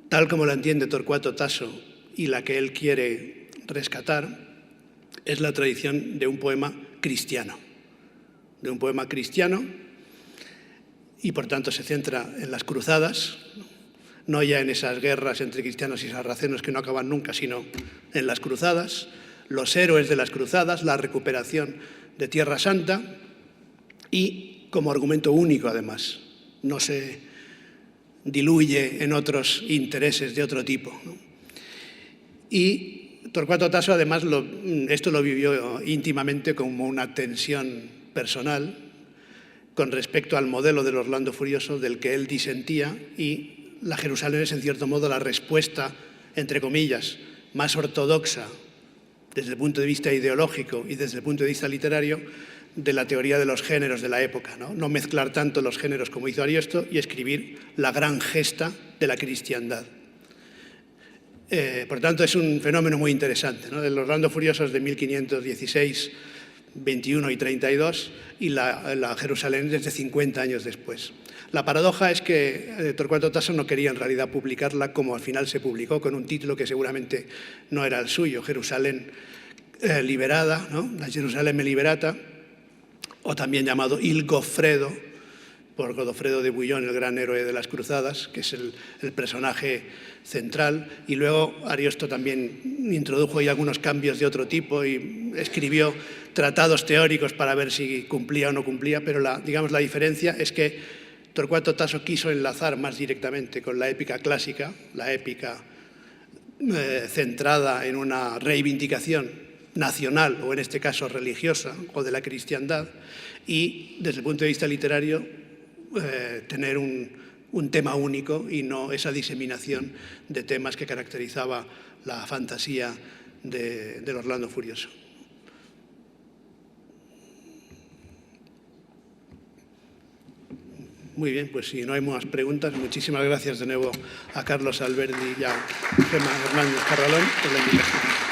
tal como la entiende Torquato Tasso y la que él quiere rescatar, es la tradición de un poema cristiano. Y por tanto se centra en las cruzadas, no ya en esas guerras entre cristianos y sarracenos que no acaban nunca, sino en las cruzadas, los héroes de las cruzadas, la recuperación de Tierra Santa y como argumento único además, no se diluye en otros intereses de otro tipo, ¿no? Y Torcuato Tasso además esto lo vivió íntimamente como una tensión personal con respecto al modelo del Orlando Furioso del que él disentía, y la Jerusalén es en cierto modo la respuesta, entre comillas, más ortodoxa desde el punto de vista ideológico y desde el punto de vista literario de la teoría de los géneros de la época, ¿no? No mezclar tanto los géneros como hizo Ariosto y escribir la gran gesta de la cristiandad. Por tanto, es un fenómeno muy interesante, ¿no? El Orlando Furioso es de 1516, 21 y 32, y la Jerusalén desde 50 años después. La paradoja es que Torcuato Tasso no quería en realidad publicarla como al final se publicó, con un título que seguramente no era el suyo, Jerusalén liberada, ¿no? La Jerusalem liberata, o también llamado Il Goffredo, por Godofredo de Bouillon, el gran héroe de las cruzadas, que es el personaje central. Y luego Ariosto también introdujo ahí algunos cambios de otro tipo y escribió tratados teóricos para ver si cumplía o no cumplía, pero la diferencia es que Torcuato Tasso quiso enlazar más directamente con la épica clásica, la épica centrada en una reivindicación nacional, o en este caso religiosa, o de la cristiandad, y desde el punto de vista literario tener un tema único y no esa diseminación de temas que caracterizaba la fantasía del Orlando Furioso. Muy bien, pues si no hay más preguntas, muchísimas gracias de nuevo a Carlos Alberdi y a Gemma Hernández Carralón por la invitación.